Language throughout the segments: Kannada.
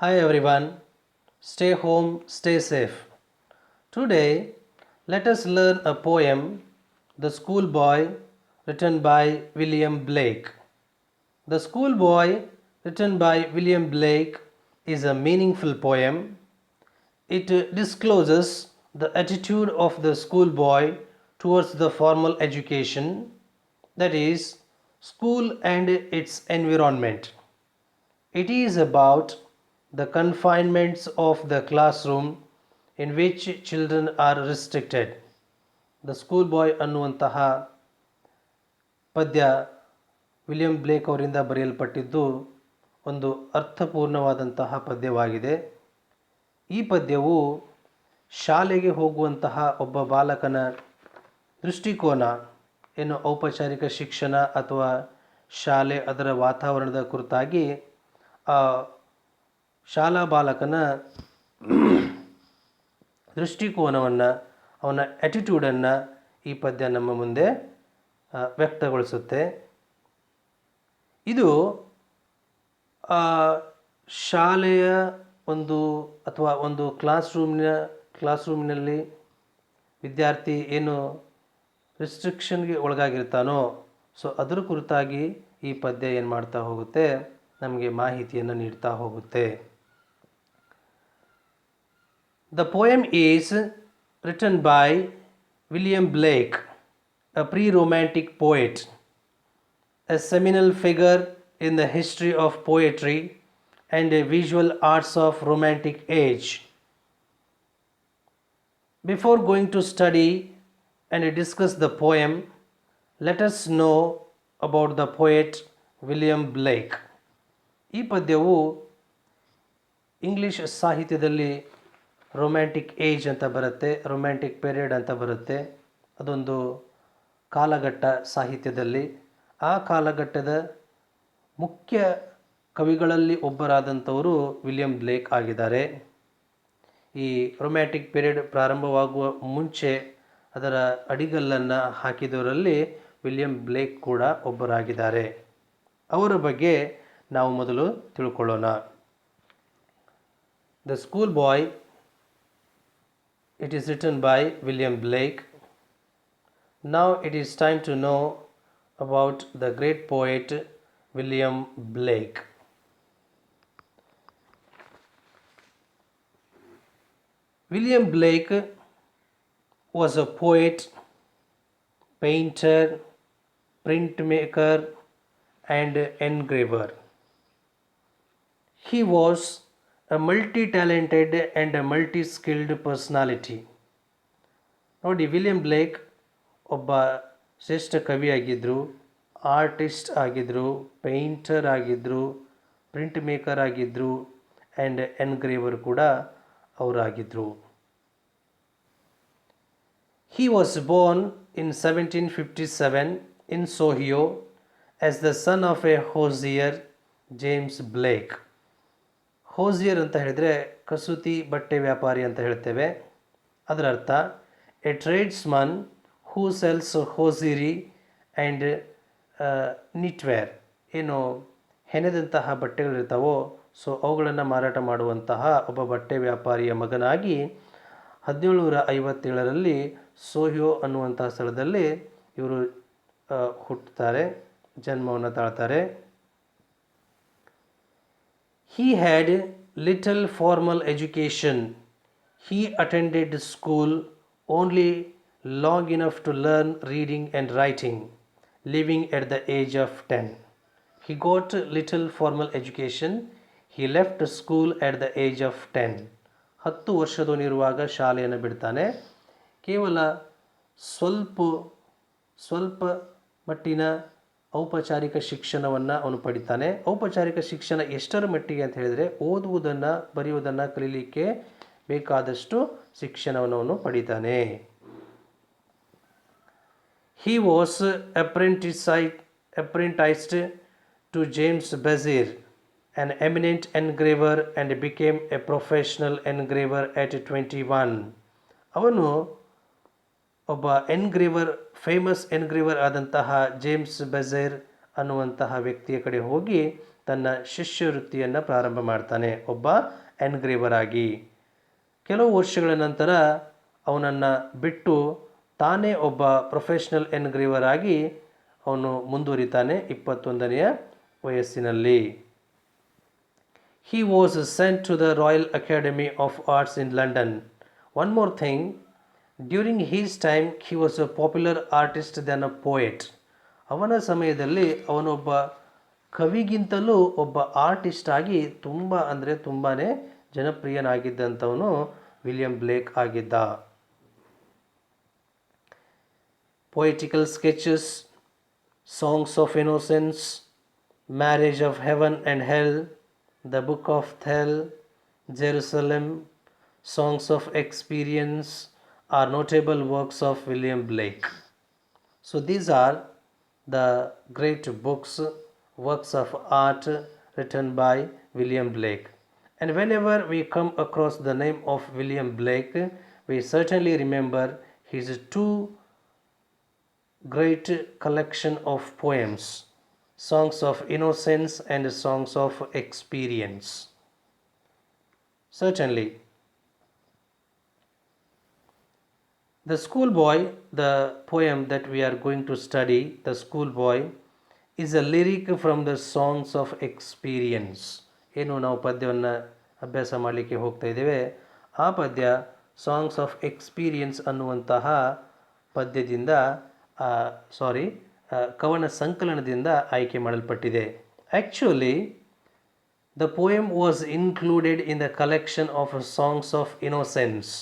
Hi everyone, stay home, stay safe. Today, let us learn a poem, The Schoolboy, written by William Blake. The Schoolboy, written by William Blake, is a meaningful poem. It discloses the attitude of the schoolboy towards the formal education, that is, school and its environment. It is about the confinements of the classroom in which children are restricted. The school ಬಾಯ್ ಅನ್ನುವಂತಹ ಪದ್ಯ ವಿಲಿಯಂ ಬ್ಲೇಕ್ ಅವರಿಂದ ಬರೆಯಲ್ಪಟ್ಟಿದ್ದು ಒಂದು ಅರ್ಥಪೂರ್ಣವಾದಂತಹ ಪದ್ಯವಾಗಿದೆ. ಈ ಪದ್ಯವು ಶಾಲೆಗೆ ಹೋಗುವಂತಹ ಒಬ್ಬ ಬಾಲಕನ ದೃಷ್ಟಿಕೋನ, ಏನು ಔಪಚಾರಿಕ ಶಿಕ್ಷಣ ಅಥವಾ ಶಾಲೆ ಅದರ ವಾತಾವರಣದ ಕುರಿತಾಗಿ ಆ ಶಾಲಾ ಬಾಲಕನ ದೃಷ್ಟಿಕೋನವನ್ನು, ಅವನ ಆ್ಯಟಿಟ್ಯೂಡನ್ನು ಈ ಪದ್ಯ ನಮ್ಮ ಮುಂದೆ ವ್ಯಕ್ತಗೊಳಿಸುತ್ತೆ. ಇದು ಶಾಲೆಯ ಒಂದು ಕ್ಲಾಸ್ ರೂಮ್ನಲ್ಲಿ ವಿದ್ಯಾರ್ಥಿ ಏನು ರಿಸ್ಟ್ರಿಕ್ಷನ್ಗೆ ಒಳಗಾಗಿರ್ತಾನೋ, ಸೊ ಅದರ ಕುರಿತಾಗಿ ಈ ಪದ್ಯ ಏನು ಮಾಡ್ತಾ ಹೋಗುತ್ತೆ, ನಮಗೆ ಮಾಹಿತಿಯನ್ನು ನೀಡ್ತಾ ಹೋಗುತ್ತೆ. The poem is written by William Blake, a pre-romantic poet, a seminal figure in the history of poetry and the visual arts of Romantic age. Before going to study and discuss the poem, let us know about the poet William Blake. ಈ ಪದ್ಯವು ಇಂಗ್ಲಿಷ್ ಸಾಹಿತ್ಯದಲ್ಲಿ ರೊಮ್ಯಾಂಟಿಕ್ ಏಜ್ ಅಂತ ಬರುತ್ತೆ, ರೊಮ್ಯಾಂಟಿಕ್ ಪೀರಿಯಡ್ ಅಂತ ಬರುತ್ತೆ. ಅದೊಂದು ಕಾಲಘಟ್ಟ ಸಾಹಿತ್ಯದಲ್ಲಿ. ಆ ಕಾಲಘಟ್ಟದ ಮುಖ್ಯ ಕವಿಗಳಲ್ಲಿ ಒಬ್ಬರಾದಂಥವರು ವಿಲಿಯಂ ಬ್ಲೇಕ್ ಆಗಿದ್ದಾರೆ. ಈ ರೊಮ್ಯಾಂಟಿಕ್ ಪೀರಿಯಡ್ ಪ್ರಾರಂಭವಾಗುವ ಮುಂಚೆ ಅದರ ಅಡಿಗಲ್ಲನ್ನು ಹಾಕಿದವರಲ್ಲಿ ವಿಲಿಯಂ ಬ್ಲೇಕ್ ಕೂಡ ಒಬ್ಬರಾಗಿದ್ದಾರೆ. ಅವರ ಬಗ್ಗೆ ನಾವು ಮೊದಲು ತಿಳ್ಕೊಳ್ಳೋಣ. The school bye, it is written by William Blake. Now it is time to know about the great poet William Blake. William Blake was a poet, painter, printmaker, and engraver. He was a multi-talented and a multi-skilled personality. ನೋಡಿ, ವಿಲಿಯಂ ಬ್ಲೇಕ್ ಒಬ್ಬ ಶ್ರೇಷ್ಠ ಕವಿಯಾಗಿದ್ದರು, ಆರ್ಟಿಸ್ಟ್ ಆಗಿದ್ದರು, ಪೇಂಟರ್ ಆಗಿದ್ದರು, ಪ್ರಿಂಟ್ ಮೇಕರ್ ಆಗಿದ್ದರು, ಆ್ಯಂಡ್ ಎನ್ಗ್ರೇವರ್ ಕೂಡ ಅವರಾಗಿದ್ದರು. He was born in 1757 in Sohio as the son of a hosier, James Blake. ಹೋಸಿಯರ್ ಅಂತ ಹೇಳಿದರೆ ಕಸೂತಿ ಬಟ್ಟೆ ವ್ಯಾಪಾರಿ ಅಂತ ಹೇಳ್ತೇವೆ. ಅದರ ಅರ್ಥ a tradesman who sells hosiery and knitwear. ಏನು ಹೆಣೆದಂತಹ ಬಟ್ಟೆಗಳಿರ್ತಾವೋ, ಸೊ ಅವುಗಳನ್ನು ಮಾರಾಟ ಮಾಡುವಂತಹ ಒಬ್ಬ ಬಟ್ಟೆ ವ್ಯಾಪಾರಿಯ ಮಗನಾಗಿ 1757ರಲ್ಲಿ ಸೋಹಿಯೋ ಅನ್ನುವಂತಹ ಸ್ಥಳದಲ್ಲಿ ಇವರು ಹುಟ್ಟುತ್ತಾರೆ, ಜನ್ಮವನ್ನು ತಾಳ್ತಾರೆ. He had little formal education. He attended school only long enough to learn reading and writing, leaving at the age of 10. He got little formal education. He left school at the age of 10. 10 ವರ್ಷದವನಿರುವಾಗ ಶಾಲೆಯನ್ನು ಬಿಡ್ತಾನೆ. ಕೇವಲ ಸ್ವಲ್ಪ ಮಟ್ಟಿನ ಔಪಚಾರಿಕ ಶಿಕ್ಷಣವನ್ನು ಅವನು ಪಡಿತಾನೆ. ಔಪಚಾರಿಕ ಶಿಕ್ಷಣ ಎಷ್ಟರ ಮಟ್ಟಿಗೆ ಅಂತ ಹೇಳಿದರೆ, ಓದುವುದನ್ನು ಬರೆಯುವುದನ್ನು ಕಲೀಲಿಕ್ಕೆ ಬೇಕಾದಷ್ಟು ಶಿಕ್ಷಣವನ್ನು ಅವನು ಪಡಿತಾನೆ. He was apprenticed to James Bezier, an eminent engraver, and became a professional engraver at 21. ಅವನು ಒಬ್ಬ ಫೇಮಸ್ ಎನ್ಗ್ರೇವರ್ ಆದಂತಹ ಜೇಮ್ಸ್ ಬೆಜೇರ್ ಅನ್ನುವಂತಹ ವ್ಯಕ್ತಿಯ ಕಡೆ ಹೋಗಿ ತನ್ನ ಶಿಷ್ಯವೃತ್ತಿಯನ್ನು ಪ್ರಾರಂಭ ಮಾಡ್ತಾನೆ ಒಬ್ಬ ಎನ್ಗ್ರೇವರ್ ಆಗಿ. ಕೆಲವು ವರ್ಷಗಳ ನಂತರ ಅವನನ್ನು ಬಿಟ್ಟು ತಾನೇ ಒಬ್ಬ ಪ್ರೊಫೆಷ್ನಲ್ ಎನ್ಗ್ರೇವರ್ ಆಗಿ ಅವನು ಮುಂದುವರಿತಾನೆ 21ನೆಯ ವಯಸ್ಸಿನಲ್ಲಿ. He was sent to the Royal Academy of Arts in London. One more thing, during his time he was a popular artist than a poet. ಅವನ ಸಮಯದಲ್ಲಿ ಅವನೊಬ್ಬ ಕವಿಗಿಂತಲೂ ಒಬ್ಬ ಆರ್ಟಿಸ್ಟ್ ಆಗಿ ತುಂಬಾ ಜನಪ್ರಿಯನಾಗಿದ್ದಂಥವನು ವಿಲಿಯಂ ಬ್ಲೇಕ್ ಆಗಿದ್ದ. Poetical sketches, Songs of Innocence, Marriage of Heaven and Hell, The Book of Hell, Jerusalem, Songs of Experience are notable works of William Blake. So these are the great books, works of art written by William Blake. And whenever we come across the name of William Blake, we certainly remember his two great collection of poems, Songs of Innocence and Songs of Experience. Certainly. The Schoolboy, the poem that we are going to study, The Schoolboy, is a lyric from the Songs of Experience. ಏನು ನಾವು ಪದ್ಯವನ್ನು ಅಭ್ಯಾಸ ಮಾಡಲಿಕ್ಕೆ ಹೋಗ್ತಾ ಇದ್ದೇವೆ, ಆ ಪದ್ಯ ಸಾಂಗ್ಸ್ ಆಫ್ ಎಕ್ಸ್ಪೀರಿಯನ್ಸ್ ಅನ್ನುವಂತಹ ಪದ್ಯದಿಂದ ಕವನ ಸಂಕಲನದಿಂದ ಆಯ್ಕೆ ಮಾಡಲ್ಪಟ್ಟಿದೆ. Actually the poem was included in the collection of songs of innocence,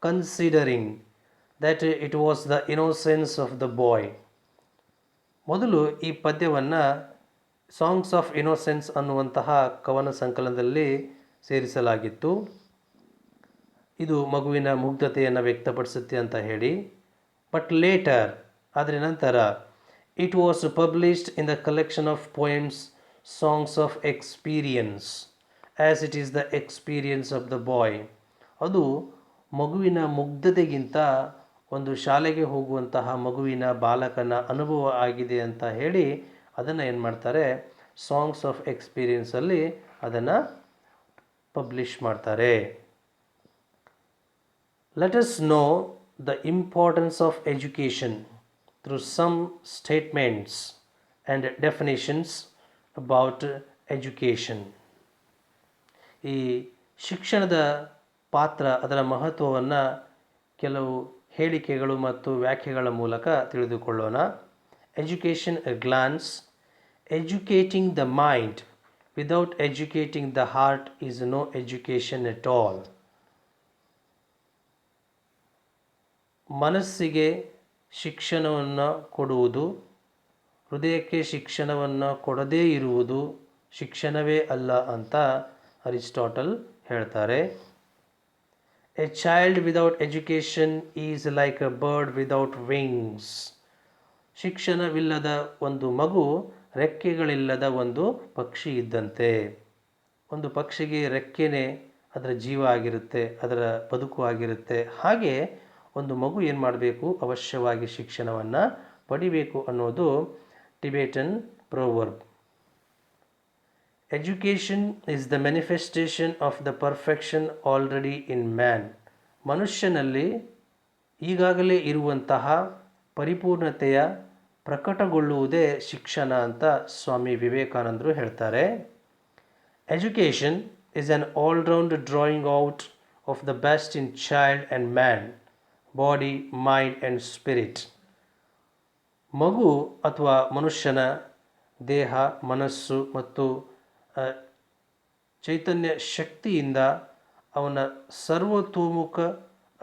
considering that it was the innocence of the boy. ಮೊದಲು ಈ ಪದ್ಯವನ್ನು ಸಾಂಗ್ಸ್ ಆಫ್ ಇನ್ನೋಸೆನ್ಸ್ ಅನ್ನುವಂತಹ ಕವನ ಸಂಕಲನದಲ್ಲಿ ಸೇರಿಸಲಾಗಿತ್ತು. ಇದು ಮಗುವಿನ ಮುಗ್ಧತೆಯನ್ನು ವ್ಯಕ್ತಪಡಿಸುತ್ತೆ ಅಂತ ಹೇಳಿ. ಬಟ್ ಲೇಟರ್, ಆದರೆ ನಂತರ, it was published in the collection of poems songs of experience as it is the experience of the ಬಾಯ್. ಅದು ಮಗುವಿನ ಮುಗ್ಧತೆಗಿಂತ ಒಂದು ಶಾಲೆಗೆ ಹೋಗುವಂತಹ ಮಗುವಿನ ಬಾಲಕನ ಅನುಭವ ಆಗಿದೆ ಅಂತ ಹೇಳಿ ಅದನ್ನು ಏನು ಮಾಡ್ತಾರೆ, ಸಾಂಗ್ಸ್ ಆಫ್ ಎಕ್ಸ್ಪೀರಿಯನ್ಸಲ್ಲಿ ಅದನ್ನು ಪಬ್ಲಿಷ್ ಮಾಡ್ತಾರೆ. Let us know the importance of education through some statements and definitions about education. ಈ ಶಿಕ್ಷಣದ ಪಾತ್ರ, ಅದರ ಮಹತ್ವವನ್ನು ಕೆಲವು ಹೇಳಿಕೆಗಳು ಮತ್ತು ವ್ಯಾಖ್ಯೆಗಳ ಮೂಲಕ ತಿಳಿದುಕೊಳ್ಳೋಣ. Education a glance. Educating the mind without educating the heart is no education at all. ಮನಸ್ಸಿಗೆ ಶಿಕ್ಷಣವನ್ನು ಕೊಡುವುದು, ಹೃದಯಕ್ಕೆ ಶಿಕ್ಷಣವನ್ನು ಕೊಡದೇ ಇರುವುದು ಶಿಕ್ಷಣವೇ ಅಲ್ಲ ಅಂತ ಅರಿಸ್ಟಾಟಲ್ ಹೇಳ್ತಾರೆ. A child without education is like a bird without wings. ಶಿಕ್ಷಣವಿಲ್ಲದ ಒಂದು ಮಗು ರೆಕ್ಕೆಗಳಿಲ್ಲದ ಒಂದು ಪಕ್ಷಿ ಇದ್ದಂತೆ. ಒಂದು ಪಕ್ಷಿಗೆ ರೆಕ್ಕೆನೇ ಅದರ ಜೀವ ಆಗಿರುತ್ತೆ, ಅದರ ಬದುಕು ಆಗಿರುತ್ತೆ. ಹಾಗೆ ಒಂದು ಮಗು ಏನು ಮಾಡಬೇಕು, ಅವಶ್ಯವಾಗಿ ಶಿಕ್ಷಣವನ್ನು ಪಡಿಬೇಕು ಅನ್ನೋದು Tibetan proverb. Education is the manifestation of the perfection already in man. ಮನುಷ್ಯನಲ್ಲಿ ಈಗಾಗಲೇ ಇರುವಂತಹ ಪರಿಪೂರ್ಣತೆಯ ಪ್ರಕಟಗೊಳ್ಳುವುದೇ ಶಿಕ್ಷಣ ಅಂತ ಸ್ವಾಮಿ ವಿವೇಕಾನಂದರು ಹೇಳ್ತಾರೆ. Education is an all-round drawing out of the best in child and man, body, mind and spirit. ಮಗು ಅಥವಾ ಮನುಷ್ಯನ ದೇಹ, ಮನಸ್ಸು ಮತ್ತು ಚೈತನ್ಯ ಶಕ್ತಿಯಿಂದ ಅವನ ಸರ್ವತೋಮುಖ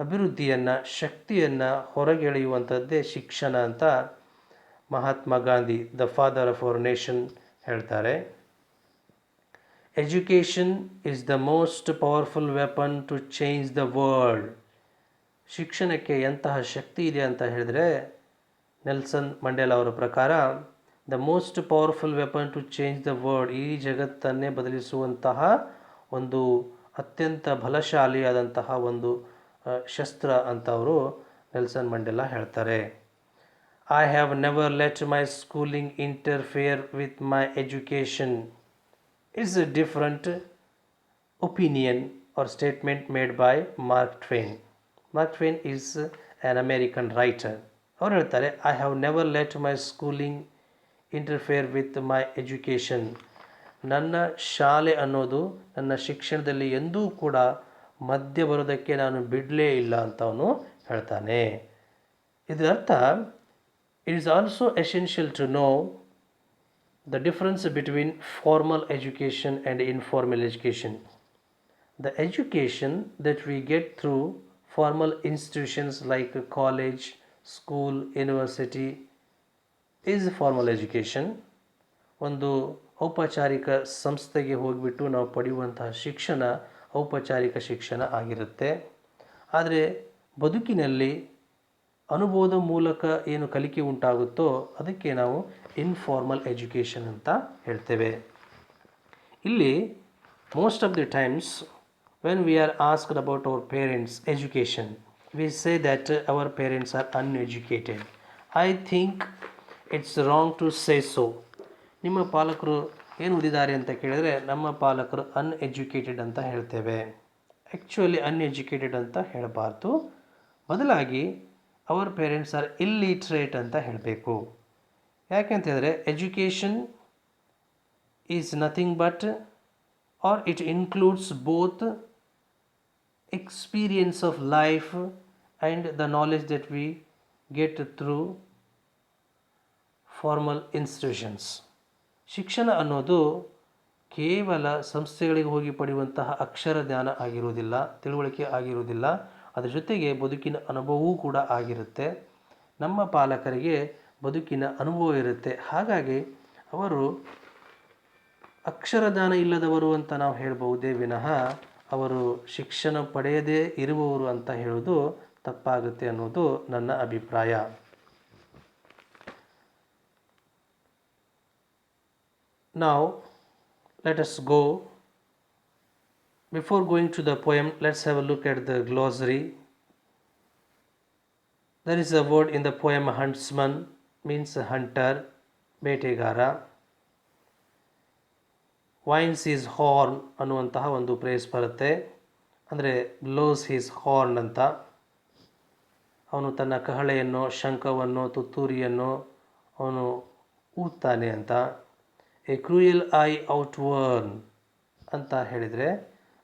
ಅಭಿವೃದ್ಧಿಯನ್ನು, ಶಕ್ತಿಯನ್ನು ಹೊರಗೆಳೆಯುವಂಥದ್ದೇ ಶಿಕ್ಷಣ ಅಂತ Mahatma Gandhi, the father of our nation, ಹೇಳ್ತಾರೆ. Education is the most powerful weapon to change the world. ಶಿಕ್ಷಣಕ್ಕೆ ಎಂತಹ ಶಕ್ತಿ ಇದೆ ಅಂತ ಹೇಳಿದರೆ, ನೆಲ್ಸನ್ ಮಂಡೇಲಾ ಅವರ ಪ್ರಕಾರ the most powerful weapon to change the world, ಈ ಜಗತ್ತನ್ನೇ ಬದಲಿಸುವಂತಹ ಒಂದು ಅತ್ಯಂತ ಬಲಶಾಲಿಯಾದಂತಹ ಒಂದು ಶಸ್ತ್ರ ಅಂತ ಅವರು ನೆಲ್ಸನ್ ಮಂಡೇಲಾ ಹೇಳ್ತಾರೆ. I have never let my schooling interfere with my education. It's a different opinion or statement made by Mark Twain. Mark Twain is an American writer. ಅವರು ಹೇಳ್ತಾರೆ, I have never let my schooling interfere with my education. ನನ್ನ ಶಾಲೆ ಅನ್ನೋದು ನನ್ನ ಶಿಕ್ಷಣದಲ್ಲಿ ಎಂದೂ ಕೂಡ ಮಧ್ಯೆ ಬರೋದಕ್ಕೆ ನಾನು ಬಿಡಲೇ ಇಲ್ಲ ಅಂತ ಅವನು ಹೇಳ್ತಾನೆ. ಇದರ ಅರ್ಥ, it is also essential to know the difference between formal education and informal education. The education that we get through formal institutions like college, school, university is formal education. ಒಂದು ಔಪಚಾರಿಕ ಸಂಸ್ಥೆಗೆ ಹೋಗಿಬಿಟ್ಟು ನಾವು ಪಡೆಯುವಂತಹ ಶಿಕ್ಷಣ ಔಪಚಾರಿಕ ಶಿಕ್ಷಣ ಆಗಿರುತ್ತೆ. ಆದರೆ ಬದುಕಿನಲ್ಲಿ ಅನುಭವದ ಮೂಲಕ ಏನು ಕಲಿಕೆ ಉಂಟಾಗುತ್ತೋ ಅದಕ್ಕೆ ನಾವು ಇನ್ಫಾರ್ಮಲ್ ಎಜುಕೇಷನ್ ಅಂತ ಹೇಳ್ತೇವೆ. ಇಲ್ಲಿ most of the times when we are asked about our parents education, we say that our parents are uneducated. I think it's wrong to say so. ನಿಮ್ಮ ಪಾಲಕರು ಏನು ಓದಿದ್ದಾರೆ ಅಂತ ಕೇಳಿದರೆ ನಮ್ಮ ಪಾಲಕರು ಅನ್ಎಜುಕೇಟೆಡ್ ಅಂತ ಹೇಳ್ತೇವೆ. ಆ್ಯಕ್ಚುಲಿ ಅನ್ಎಜುಕೇಟೆಡ್ ಅಂತ ಹೇಳಬಾರ್ದು, ಬದಲಾಗಿ ಅವರ್ ಪೇರೆಂಟ್ಸ್ ಆರ್ ಇಲ್ಲಿಟ್ರೇಟ್ ಅಂತ ಹೇಳಬೇಕು. ಯಾಕೆಂತ ಹೇಳಿದ್ರೆ education is nothing but, or it includes both experience of life and the knowledge that we get through formal institutions. ಶಿಕ್ಷಣ ಅನ್ನೋದು ಕೇವಲ ಸಂಸ್ಥೆಗಳಿಗೆ ಹೋಗಿ ಪಡೆಯುವಂತಹ ಅಕ್ಷರ ಜ್ಞಾನ ಆಗಿರುವುದಿಲ್ಲ, ತಿಳುವಳಿಕೆ ಆಗಿರುವುದಿಲ್ಲ, ಅದರ ಜೊತೆಗೆ ಬದುಕಿನ ಅನುಭವವೂ ಕೂಡ ಆಗಿರುತ್ತೆ. ನಮ್ಮ ಪಾಲಕರಿಗೆ ಬದುಕಿನ ಅನುಭವ ಇರುತ್ತೆ, ಹಾಗಾಗಿ ಅವರು ಅಕ್ಷರಜ್ಞಾನ ಇಲ್ಲದವರು ಅಂತ ನಾವು ಹೇಳ್ಬಹುದೇ ವಿನಃ ಅವರು ಶಿಕ್ಷಣ ಪಡೆಯದೇ ಇರುವವರು ಅಂತ ಹೇಳೋದು ತಪ್ಪಾಗುತ್ತೆ ಅನ್ನೋದು ನನ್ನ ಅಭಿಪ್ರಾಯ. Now let us go. Before going to the poem, let's have a look at the glossary. There is a word in the poem huntsman, means hunter, ಬೇಟೆಗಾರ. ವೈನ್ಸ್ his horn ಅನ್ನುವಂತಹ ಒಂದು ಪ್ರೇಸ್ ಬರುತ್ತೆ, ಅಂದರೆ ಬ್ಲೋಸ್ ಹಿಸ್ ಹಾರ್ನ್ ಅಂತ. ಅವನು ತನ್ನ ಕಹಳೆಯನ್ನು, ಶಂಖವನ್ನು, ತುತ್ತೂರಿಯನ್ನು ಅವನು ಊದ್ತಾನೆ ಅಂತ. ಎ ಕ್ರೂಯಲ್ ಐ ಔಟ್ವರ್ನ್ ಅಂತ ಹೇಳಿದರೆ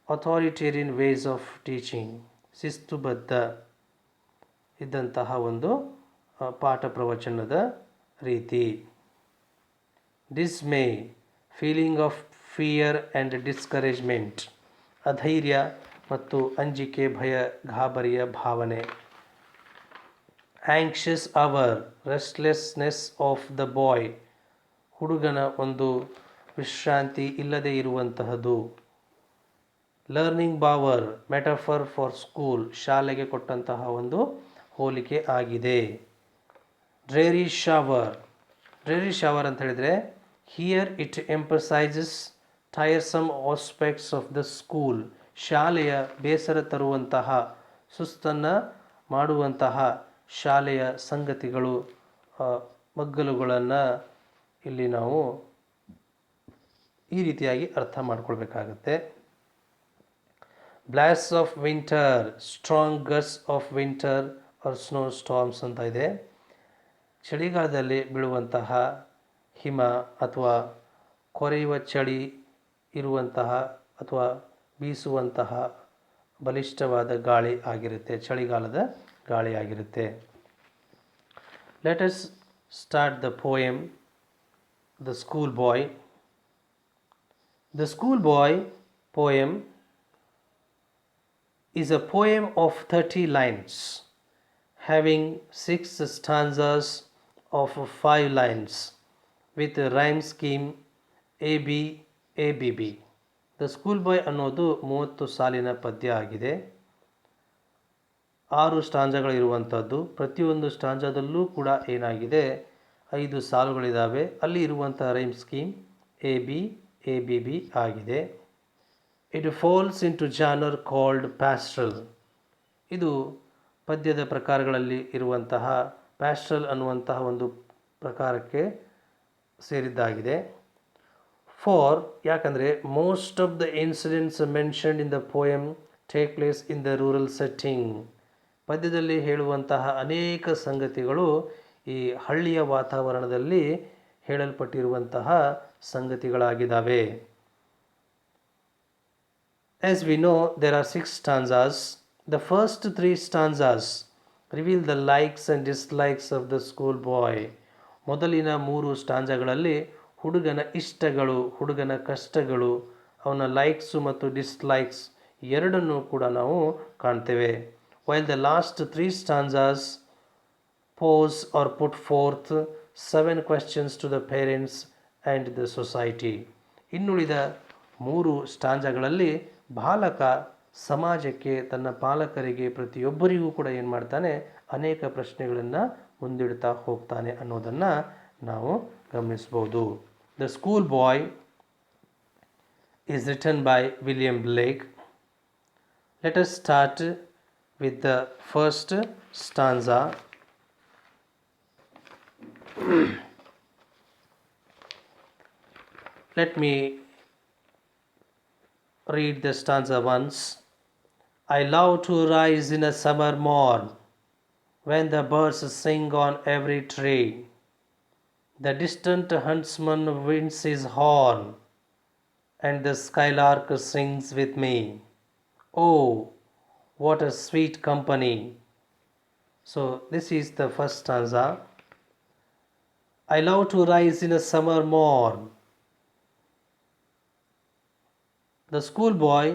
ಅಥಾರಿಟೇರಿಯನ್ ವೇಸ್ ಆಫ್ ಟೀಚಿಂಗ್, ಶಿಸ್ತುಬದ್ಧ ಇದ್ದಂತಹ ಒಂದು ಪಾಠ ಪ್ರವಚನದ ರೀತಿ. Dismay, feeling of fear and discouragement, ಅಧೈರ್ಯ ಮತ್ತು ಅಂಜಿಕೆ, ಭಯ, ಗಾಬರಿಯ ಭಾವನೆ. Anxious hour, restlessness of the boy, ಹುಡುಗನ ಒಂದು ವಿಶ್ರಾಂತಿ ಇಲ್ಲದೆ ಇರುವಂತಹದ್ದು. Learning bower, metaphor for school, ಶಾಲೆಗೆ ಕೊಟ್ಟಂತಹ ಒಂದು ಹೋಲಿಕೆ ಆಗಿದೆ. ಡ್ರೇರಿ ಶವರ್, ಡ್ರೇರಿ ಶವರ್ ಅಂತ ಹೇಳಿದರೆ here it emphasises tiresome aspects of the school, ಶಾಲೆಯ ಬೇಸರ ತರುವಂತಹ, ಸುಸ್ತನ್ನು ಮಾಡುವಂತಹ ಶಾಲೆಯ ಸಂಗತಿಗಳು, ಮಗ್ಗಲುಗಳನ್ನು ಇಲ್ಲಿ ನಾವು ಈ ರೀತಿಯಾಗಿ ಅರ್ಥ ಮಾಡ್ಕೊಳ್ಬೇಕಾಗತ್ತೆ. Blasts of winter, strong gusts of winter or snowstorms ಅಂತ ಇದೆ. ಚಳಿಗಾಲದಲ್ಲಿ ಬೀಳುವಂತಹ ಹಿಮ ಅಥವಾ ಕೊರೆಯುವ ಚಳಿ ಇರುವಂತಹ ಅಥವಾ ಬೀಸುವಂತಹ ಬಲಿಷ್ಠವಾದ ಗಾಳಿ ಆಗಿರುತ್ತೆ, ಚಳಿಗಾಲದ ಗಾಳಿ ಆಗಿರುತ್ತೆ. Let us start the poem The Schoolboy. The Schoolboy poem is a poem of 30 lines having 6 stanzas of 5 lines with a rhyme scheme AB ABB. The Schoolboy ಅನ್ನೋದು 30 ಸಾಲಿನ ಪದ್ಯ ಆಗಿದೆ. 6 ಸ್ಟಾಂಜಾಗಳಿರುವಂಥದ್ದು. ಪ್ರತಿಯೊಂದು ಸ್ಟಾಂಜಾದಲ್ಲೂ ಕೂಡ ಏನಾಗಿದೆ, 5 ಸಾಲುಗಳಿದ್ದಾವೆ. ಅಲ್ಲಿ ಇರುವಂಥ ರೈಮ್ ಸ್ಕೀಮ್ ABABB ಆಗಿದೆ. It falls into genre called pastoral. ಇದು ಪದ್ಯದ ಪ್ರಕಾರಗಳಲ್ಲಿ ಇರುವಂತಹ ಪ್ಯಾಸ್ಟ್ರಲ್ ಅನ್ನುವಂತಹ ಒಂದು ಪ್ರಕಾರಕ್ಕೆ ಸೇರಿದ್ದಾಗಿದೆ. ಫಾರ್ ಯಾಕಂದರೆ most of the incidents mentioned in the poem take place in the rural setting. ಪದ್ಯದಲ್ಲಿ ಹೇಳುವಂತಹ ಅನೇಕ ಸಂಗತಿಗಳು ಈ ಹಳ್ಳಿಯ ವಾತಾವರಣದಲ್ಲಿ ಹೇಳಲ್ಪಟ್ಟಿರುವಂತಹ ಸಂಗತಿಗಳಾಗಿದ್ದಾವೆ. As we know, there are 6 stanzas. The first 3 stanzas reveal the likes and dislikes of the schoolboy. ಮೊದಲಿನ 3 ಸ್ಟಾಂಜಗಳಲ್ಲಿ ಹುಡುಗನ ಇಷ್ಟಗಳು, ಹುಡುಗನ ಕಷ್ಟಗಳು, ಅವನ ಲೈಕ್ಸು ಮತ್ತು ಡಿಸ್ಲೈಕ್ಸ್ ಎರಡನ್ನೂ ಕೂಡ ನಾವು ಕಾಣ್ತೇವೆ. While the last 3 stanzas pose or put forth 7 questions to the parents and the society. ಇನ್ನುಳಿದ 3 ಸ್ಟಾಂಜಗಳಲ್ಲಿ ಬಾಲಕ ಸಮಾಜಕ್ಕೆ, ತನ್ನ ಪಾಲಕರಿಗೆ, ಪ್ರತಿಯೊಬ್ಬರಿಗೂ ಕೂಡ ಏನು ಮಾಡ್ತಾನೆ, ಅನೇಕ ಪ್ರಶ್ನೆಗಳನ್ನು ಮುಂದಿಡ್ತಾ ಹೋಗ್ತಾನೆ ಅನ್ನೋದನ್ನು ನಾವು ಗಮನಿಸ್ಬೋದು. The school boy is written by William ಬ್ಲೇಕ್. Let us start with the first stanza. Let me read the stanza once. I love to rise in a summer morn, when the birds sing on every tree. The distant huntsman winds his horn, and the skylark sings with me. Oh, what a sweet company. So this is the first stanza. I love to rise in a summer morn. The schoolboy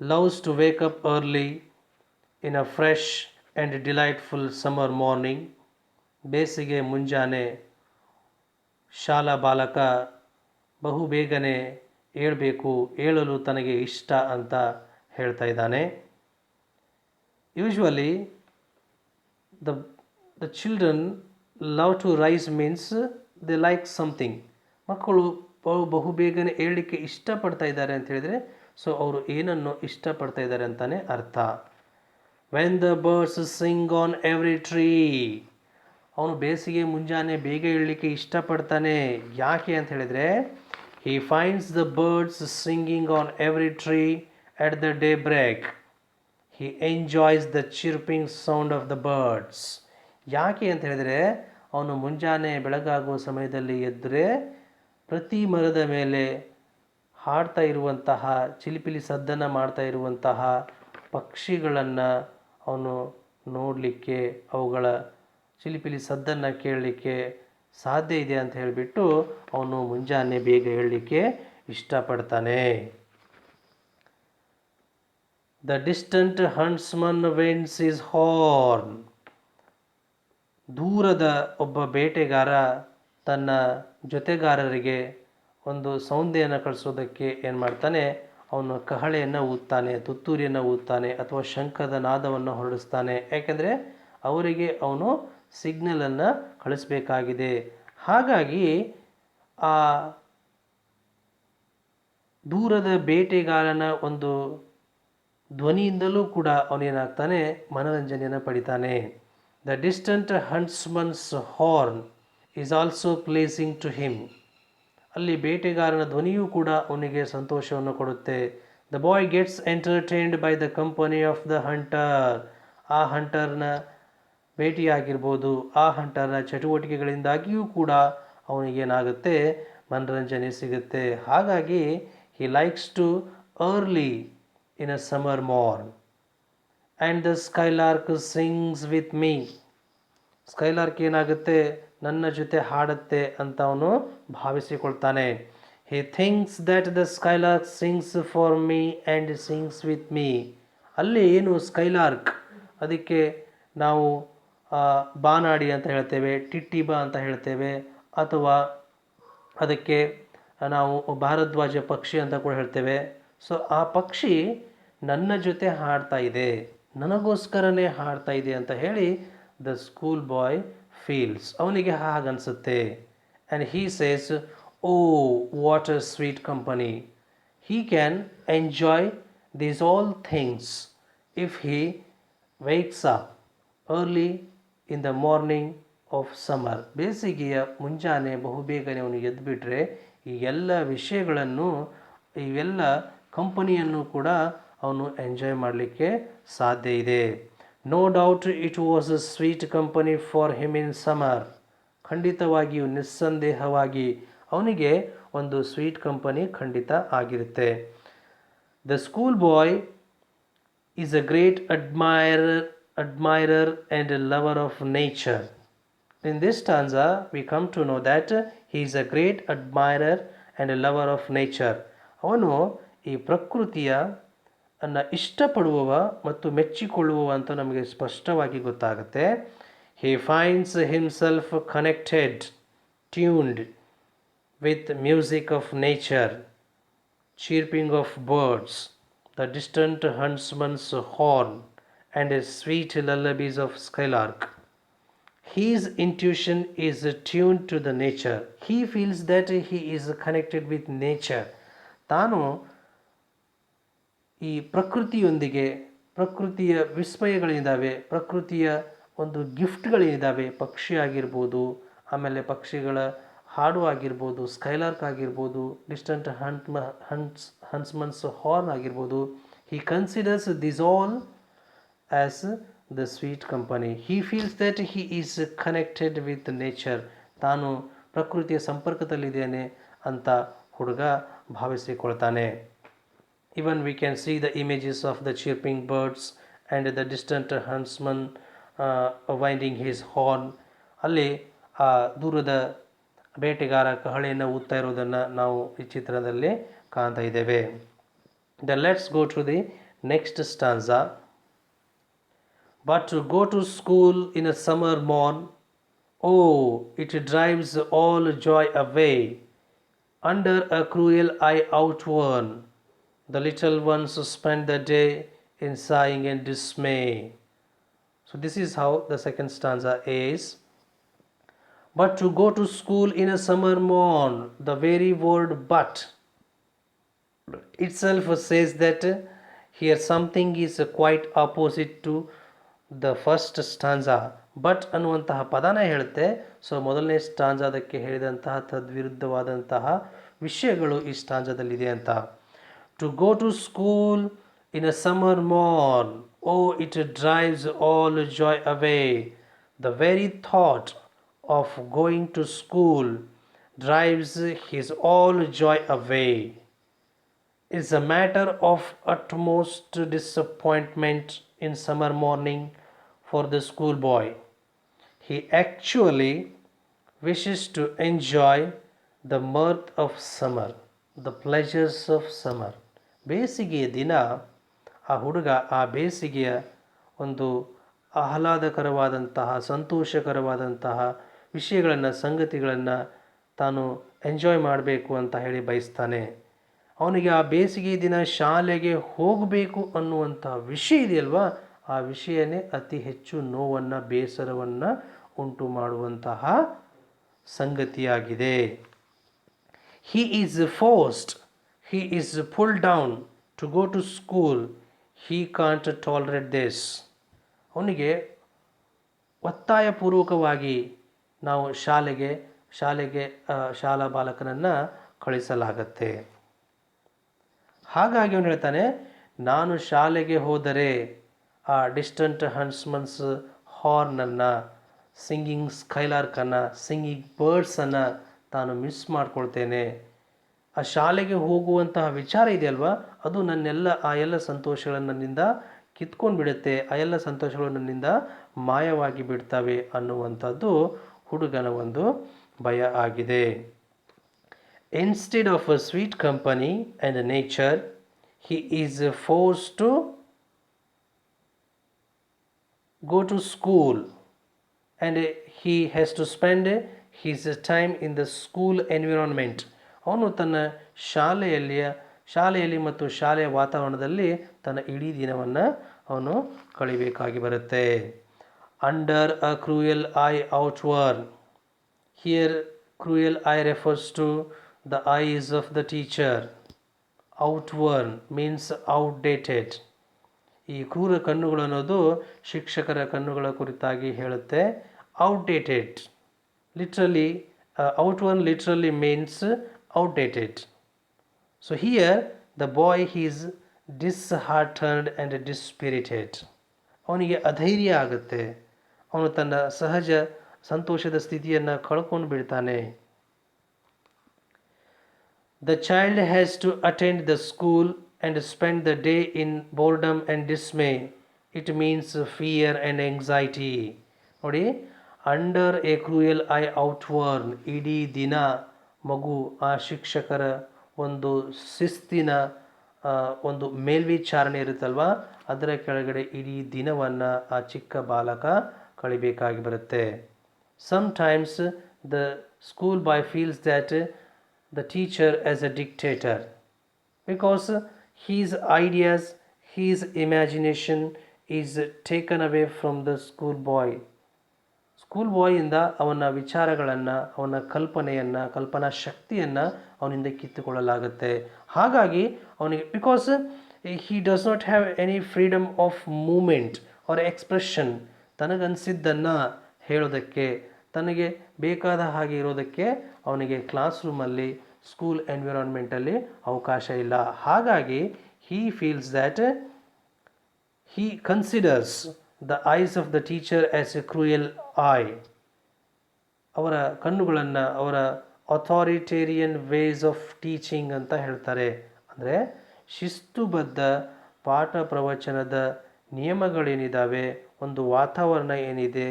loves to wake up early in a fresh and delightful summer morning. ಬೇಸಿಗೆ ಮುಂಜಾನೆ ಶಾಲಾ ಬಾಲಕ ಬಹು ಬೇಗನೆ ಏಳಬೇಕು, ಏಳಲು ತನಗೆ ಇಷ್ಟ ಅಂತ ಹೇಳ್ತಾ ಇದ್ದಾನೆ. Usually the children love to rise means they like something. ಮಕ್ಕಳು ಬಹು ಬೇಗನೆ ಏಳಲಿಕ್ಕೆ ಇಷ್ಟಪಡ್ತಾ ಇದ್ದಾರೆ ಅಂತ ಹೇಳಿದರೆ, ಸೊ ಅವರು ಏನನ್ನು ಇಷ್ಟಪಡ್ತಾ ಇದ್ದಾರೆ ಅಂತಾನೆ ಅರ್ಥ. When the birds sing on every tree. ಅವನು ಬೇಸಿಗೆ ಮುಂಜಾನೆ ಬೇಗ ಏಳಲಿಕ್ಕೆ ಇಷ್ಟಪಡ್ತಾನೆ. ಯಾಕೆ ಅಂತ ಹೇಳಿದರೆ, he finds the birds singing on every tree at the daybreak. He enjoys the chirping sound of the birds. ಯಾಕೆ ಅಂತ ಹೇಳಿದರೆ, ಅವನು ಮುಂಜಾನೆ ಬೆಳಗಾಗುವ ಸಮಯದಲ್ಲಿ ಎದ್ದರೆ ಪ್ರತಿ ಮರದ ಮೇಲೆ ಹಾಡ್ತಾ ಇರುವಂತಹ, ಚಿಲಿಪಿಲಿ ಸದ್ದನ್ನು ಮಾಡ್ತಾ ಇರುವಂತಹ ಪಕ್ಷಿಗಳನ್ನು ಅವನು ನೋಡಲಿಕ್ಕೆ, ಅವುಗಳ ಚಿಲಿಪಿಲಿ ಸದ್ದನ್ನು ಕೇಳಲಿಕ್ಕೆ ಸಾಧ್ಯ ಇದೆ ಅಂತ ಹೇಳಿಬಿಟ್ಟು ಅವನು ಮುಂಜಾನೆ ಬೇಗ ಏಳಲಿಕ್ಕೆ ಇಷ್ಟಪಡ್ತಾನೆ. The distant huntsman winds his horn. ದೂರದ ಒಬ್ಬ ಬೇಟೆಗಾರ ತನ್ನ ಜೊತೆಗಾರರಿಗೆ ಒಂದು ಸೌಂದೆಯನ್ನು ಕಳಿಸೋದಕ್ಕೆ ಏನು ಮಾಡ್ತಾನೆ, ಅವನು ಕಹಳೆಯನ್ನು ಊದ್ತಾನೆ, ತುತ್ತೂರಿಯನ್ನು ಊದ್ತಾನೆ, ಅಥವಾ ಶಂಖದ ನಾದವನ್ನು ಹೊರಡಿಸ್ತಾನೆ. ಯಾಕೆಂದರೆ ಅವರಿಗೆ ಅವನು ಸಿಗ್ನಲನ್ನು ಕಳಿಸ್ಬೇಕಾಗಿದೆ. ಹಾಗಾಗಿ ಆ ದೂರದ ಬೇಟೆಗಾರನ ಒಂದು ಧ್ವನಿಯಿಂದಲೂ ಕೂಡ ಅವನೇನಾಗ್ತಾನೆ, ಮನೋರಂಜನೆಯನ್ನು ಪಡಿತಾನೆ. The distant huntsman's horn is also pleasing to him. ಅಲ್ಲಿ ಬೇಟೆಗಾರನ ಧ್ವನಿಯೂ ಕೂಡ ಅವನಿಗೆ ಸಂತೋಷವನ್ನು ಕೊಡುತ್ತೆ. The boy gets entertained by the company of the hunter. ಆ ಹಂಟರ್ನ ಭೇಟಿಯಾಗಿರ್ಬೋದು, ಆ ಹಂಟರ್ನ ಚಟುವಟಿಕೆಗಳಿಂದಾಗಿಯೂ ಕೂಡ ಅವನಿಗೇನಾಗುತ್ತೆ, ಮನರಂಜನೆ ಸಿಗುತ್ತೆ. ಹಾಗಾಗಿ he likes to early in a summer morn. And the skylark sings with me. ಸ್ಕೈಲಾರ್ಕ್ ಏನಾಗುತ್ತೆ, ನನ್ನ ಜೊತೆ ಹಾಡುತ್ತೆ ಅಂತ ಅವನು ಭಾವಿಸಿಕೊಳ್ತಾನೆ. He thinks that the skylark sings for me and sings with me. ಅಲ್ಲಿ ಏನು ಸ್ಕೈಲಾರ್ಕ್, ಅದಕ್ಕೆ ನಾವು ಬಾನಾಡಿ ಅಂತ ಹೇಳ್ತೇವೆ, ಟಿಟ್ಟಿಬಾ ಅಂತ ಹೇಳ್ತೇವೆ, ಅಥವಾ ಅದಕ್ಕೆ ನಾವು ಭಾರದ್ವಾಜ ಪಕ್ಷಿ ಅಂತ ಕೂಡ ಹೇಳ್ತೇವೆ. ಸೊ ಆ ಪಕ್ಷಿ ನನ್ನ ಜೊತೆ ಹಾಡ್ತಾ ಇದೆ, ನನಗೋಸ್ಕರನೇ ಹಾಡ್ತಾ ಇದೆ ಅಂತ ಹೇಳಿ ದ ಸ್ಕೂಲ್ ಬಾಯ್ ಫೀಲ್ಸ್, ಅವನಿಗೆ ಹಾಗನ್ಸುತ್ತೆ. And he says, oh what a sweet company. He can enjoy these all things if he wakes up early in the morning of summer. ಬೇಸಿಗೆಯ ಮುಂಜಾನೆ ಬಹುಬೇಗನೆ ಅವನು ಎದ್ದುಬಿಟ್ರೆ ಈ ಎಲ್ಲ ವಿಷಯಗಳನ್ನು ಇವೆಲ್ಲ ಕಂಪನಿಯನ್ನು ಕೂಡ ಅವನು ಎಂಜಾಯ್ ಮಾಡಲಿಕ್ಕೆ ಸಾಧ್ಯ ಇದೆ. No doubt it was a sweet company for him in summer. ಖಂಡಿತವಾಗಿಯೂ ನಿಸ್ಸಂದೇಹವಾಗಿ ಅವನಿಗೆ ಒಂದು ಸ್ವೀಟ್ ಕಂಪನಿ ಖಂಡಿತ ಆಗಿರುತ್ತೆ. The school boy is a great admirer and a lover of nature. In this stanza, we come to know that he is a great admirer and a lover of nature. ಅವನು ಈ ಪ್ರಕೃತಿಯ ಅನ್ನು ಇಷ್ಟಪಡುವವ ಮತ್ತು ಮೆಚ್ಚಿಕೊಳ್ಳುವವ ಅಂತ ನಮಗೆ ಸ್ಪಷ್ಟವಾಗಿ ಗೊತ್ತಾಗುತ್ತೆ. He finds himself connected, tuned with music of nature, chirping of birds, the distant huntsman's horn, and a sweet lullabies of skylark. His intuition is tuned to the nature. He feels that he is connected with nature. ತಾನು ಈ ಪ್ರಕೃತಿಯೊಂದಿಗೆ, ಪ್ರಕೃತಿಯ ವಿಸ್ಮಯಗಳಿದ್ದಾವೆ, ಪ್ರಕೃತಿಯ ಒಂದು ಗಿಫ್ಟ್ಗಳಿದ್ದಾವೆ, ಪಕ್ಷಿ ಆಗಿರ್ಬೋದು, ಆಮೇಲೆ ಪಕ್ಷಿಗಳ ಹಾಡು ಆಗಿರ್ಬೋದು, ಸ್ಕೈಲಾರ್ಕ್ ಆಗಿರ್ಬೋದು, ಡಿಸ್ಟಂಟ್ ಹಂಟ್ಸ್ಮನ್ಸ್ ಹಾರ್ನ್ ಆಗಿರ್ಬೋದು. He considers these all as the sweet company. He feels that he is connected with nature. ತಾನು ಪ್ರಕೃತಿಯ ಸಂಪರ್ಕದಲ್ಲಿದ್ದೇನೆ ಅಂತ ಹುಡುಗ ಭಾವಿಸಿಕೊಳ್ತಾನೆ. Even we can see the images of the chirping birds and the distant huntsman winding his horn. ಅಲ್ಲಿ ಆ ದೂರದ ಬೇಟೆಗಾರ ಕಹಳೆಯನ್ನು ಊದ್ತಾ ಇರೋದನ್ನು ನಾವು ಈ ಚಿತ್ರದಲ್ಲಿ ಕಾಣ್ತಾ ಇದ್ದೇವೆ. Then let's go to the next stanza. But to go to school in a summer morn, oh, it drives all joy away. Under a cruel eye outworn, the little ones spend the day in sighing and dismay. So this is how the second stanza is. But to go to school in a summer morn, the very word but itself says that here something is quite opposite to the first stanza. But ಅನ್ನುವಂತಹ ಪದನ ಹೇಳುತ್ತೆ. ಸೊ ಮೊದಲನೇ ಸ್ಟಾಂಜಾದಕ್ಕೆ ಹೇಳಿದಂತಹ ತದ್ವಿರುದ್ಧವಾದಂತಹ ವಿಷಯಗಳು ಈ ಸ್ಟಾಂಜಾದಲ್ಲಿದೆ ಅಂತ. To go to school in a summer morn, oh it drives all joy away. The very thought of going to school drives his all joy away. Is a matter of utmost disappointment in summer morning for the schoolboy. He actually wishes to enjoy the mirth of summer, the pleasures of summer. ಬೇಸಿಗೆಯ ದಿನ ಆ ಹುಡುಗ ಆ ಬೇಸಿಗೆಯ ಒಂದು ಆಹ್ಲಾದಕರವಾದಂತಹ, ಸಂತೋಷಕರವಾದಂತಹ ವಿಷಯಗಳನ್ನು, ಸಂಗತಿಗಳನ್ನು ತಾನು ಎಂಜಾಯ್ ಮಾಡಬೇಕು ಅಂತ ಹೇಳಿ ಬಯಸ್ತಾನೆ. ಅವನಿಗೆ ಆ ಬೇಸಿಗೆ ದಿನ ಶಾಲೆಗೆ ಹೋಗಬೇಕು ಅನ್ನುವಂಥ ವಿಷಯ ಇದೆಯಲ್ವಾ, ಆ ವಿಷಯನೇ ಅತಿ ಹೆಚ್ಚು ನೋವನ್ನು, ಬೇಸರವನ್ನು ಉಂಟು ಮಾಡುವಂತಹ ಸಂಗತಿಯಾಗಿದೆ. He is forced, he is pulled down to go to school. He can't tolerate this. ಅವನಿಗೆ ಒತ್ತಾಯಪೂರ್ವಕವಾಗಿ ನಾವು ಶಾಲೆಗೆ ಶಾಲಾ ಬಾಲಕನನ್ನು ಕಳಿಸಲಾಗತ್ತೆ. ಹಾಗಾಗಿ ಅವನು ಹೇಳ್ತಾನೆ, ನಾನು ಶಾಲೆಗೆ ಹೋದರೆ ಆ ಡಿಸ್ಟಂಟ್ ಹಂಟ್ಸ್ಮನ್ಸ್ ಹಾರ್ನನ್ನು, ಸಿಂಗಿಂಗ್ ಸ್ಕೈಲಾರ್ಕನ್ನು, ಸಿಂಗಿಂಗ್ ಬರ್ಡ್ಸನ್ನು ತಾನು ಮಿಸ್ ಮಾಡ್ಕೊಳ್ತೇನೆ. ಆ ಶಾಲೆಗೆ ಹೋಗುವಂತಹ ವಿಚಾರ ಇದೆಯಲ್ವ, ಅದು ಆ ಎಲ್ಲ ಸಂತೋಷಗಳನ್ನು ನನ್ನಿಂದ ಕಿತ್ಕೊಂಡು ಬಿಡುತ್ತೆ, ಆ ಎಲ್ಲ ಸಂತೋಷಗಳು ನನ್ನಿಂದ ಮಾಯವಾಗಿ ಬಿಡ್ತವೆ ಅನ್ನುವಂಥದ್ದು ಹುಡುಗನ ಒಂದು ಭಯ ಆಗಿದೆ. Instead of a sweet company and nature, he is forced to go to school and he has to spend his time in the school environment. ಅವನು ತನ್ನ ಶಾಲೆಯಲ್ಲಿ ಮತ್ತು ಶಾಲೆಯ ವಾತಾವರಣದಲ್ಲಿ ತನ್ನ ಇಡೀ ದಿನವನ್ನು ಅವನು ಕಳಿಬೇಕಾಗಿ ಬರುತ್ತೆ. Under a cruel eye outworn. Here cruel eye refers to the eyes of the teacher. Outworn means outdated. ಈ ಕ್ರೂರ ಕಣ್ಣುಗಳು ಅನ್ನೋದು ಶಿಕ್ಷಕರ ಕಣ್ಣುಗಳ ಕುರಿತಾಗಿ ಹೇಳುತ್ತೆ. Outdated literally, outworn literally means outdated. So here the boy is disheartened and dispirited. ಅವನಿಗೆ ಅಧೈರ್ಯ ಆಗುತ್ತೆ, ಅವನು ತನ್ನ ಸಹಜ ಸಂತೋಷದ ಸ್ಥಿತಿಯನ್ನು ಕಳ್ಕೊಂಡು ಬಿಡ್ತಾನೆ. The child has to attend the school and spend the day in boredom and dismay. It means fear and anxiety. ನೋಡಿ, ಅಂಡರ್ ಎ ಕ್ರೂಯಲ್ ಐ ಔಟ್ವರ್ನ್, ಇಡೀ ದಿನ ಮಗು ಆ ಶಿಕ್ಷಕರ ಒಂದು ಶಿಸ್ತಿನ ಒಂದು ಮೇಲ್ವಿಚಾರಣೆ ಇರುತ್ತಲ್ವ, ಅದರ ಕೆಳಗಡೆ ಇಡೀ ದಿನವನ್ನು ಆ ಚಿಕ್ಕ ಬಾಲಕ ಕಳಿಬೇಕಾಗಿ ಬರುತ್ತೆ. Sometimes the school boy feels that the teacher as a dictator because his ideas, his imagination is taken away from the school boy. School ಬಾಯಿಂದ ಅವನ ವಿಚಾರಗಳನ್ನು, ಅವನ ಕಲ್ಪನೆಯನ್ನು, ಕಲ್ಪನಾ ಶಕ್ತಿಯನ್ನು ಅವನಿಂದ ಕಿತ್ತುಕೊಳ್ಳಲಾಗುತ್ತೆ. ಹಾಗಾಗಿ ಅವನಿಗೆ because he does not have any freedom of movement or expression, ತನಗನ್ಸಿದ್ದನ್ನು ಹೇಳೋದಕ್ಕೆ, ತನಗೆ ಬೇಕಾದ ಹಾಗೆ ಇರೋದಕ್ಕೆ ಅವನಿಗೆ ಕ್ಲಾಸ್ ರೂಮಲ್ಲಿ, ಸ್ಕೂಲ್ ಎನ್ವಿರಾನ್ಮೆಂಟಲ್ಲಿ ಅವಕಾಶ ಇಲ್ಲ. ಹಾಗಾಗಿ he feels that he considers the eyes of the teacher as a cruel eye. ಅವರ ಕಣ್ಣುಗಳನ್ನು ಅವರ ಅಥಾರಿಟೇರಿಯನ್ ವೇಸ್ ಆಫ್ ಟೀಚಿಂಗ್ ಅಂತ ಹೇಳ್ತಾರೆ. ಅಂದರೆ ಶಿಸ್ತುಬದ್ಧ ಪಾಠ ಪ್ರವಚನದ ನಿಯಮಗಳೇನಿದ್ದಾವೆ, ಒಂದು ವಾತಾವರಣ ಏನಿದೆ,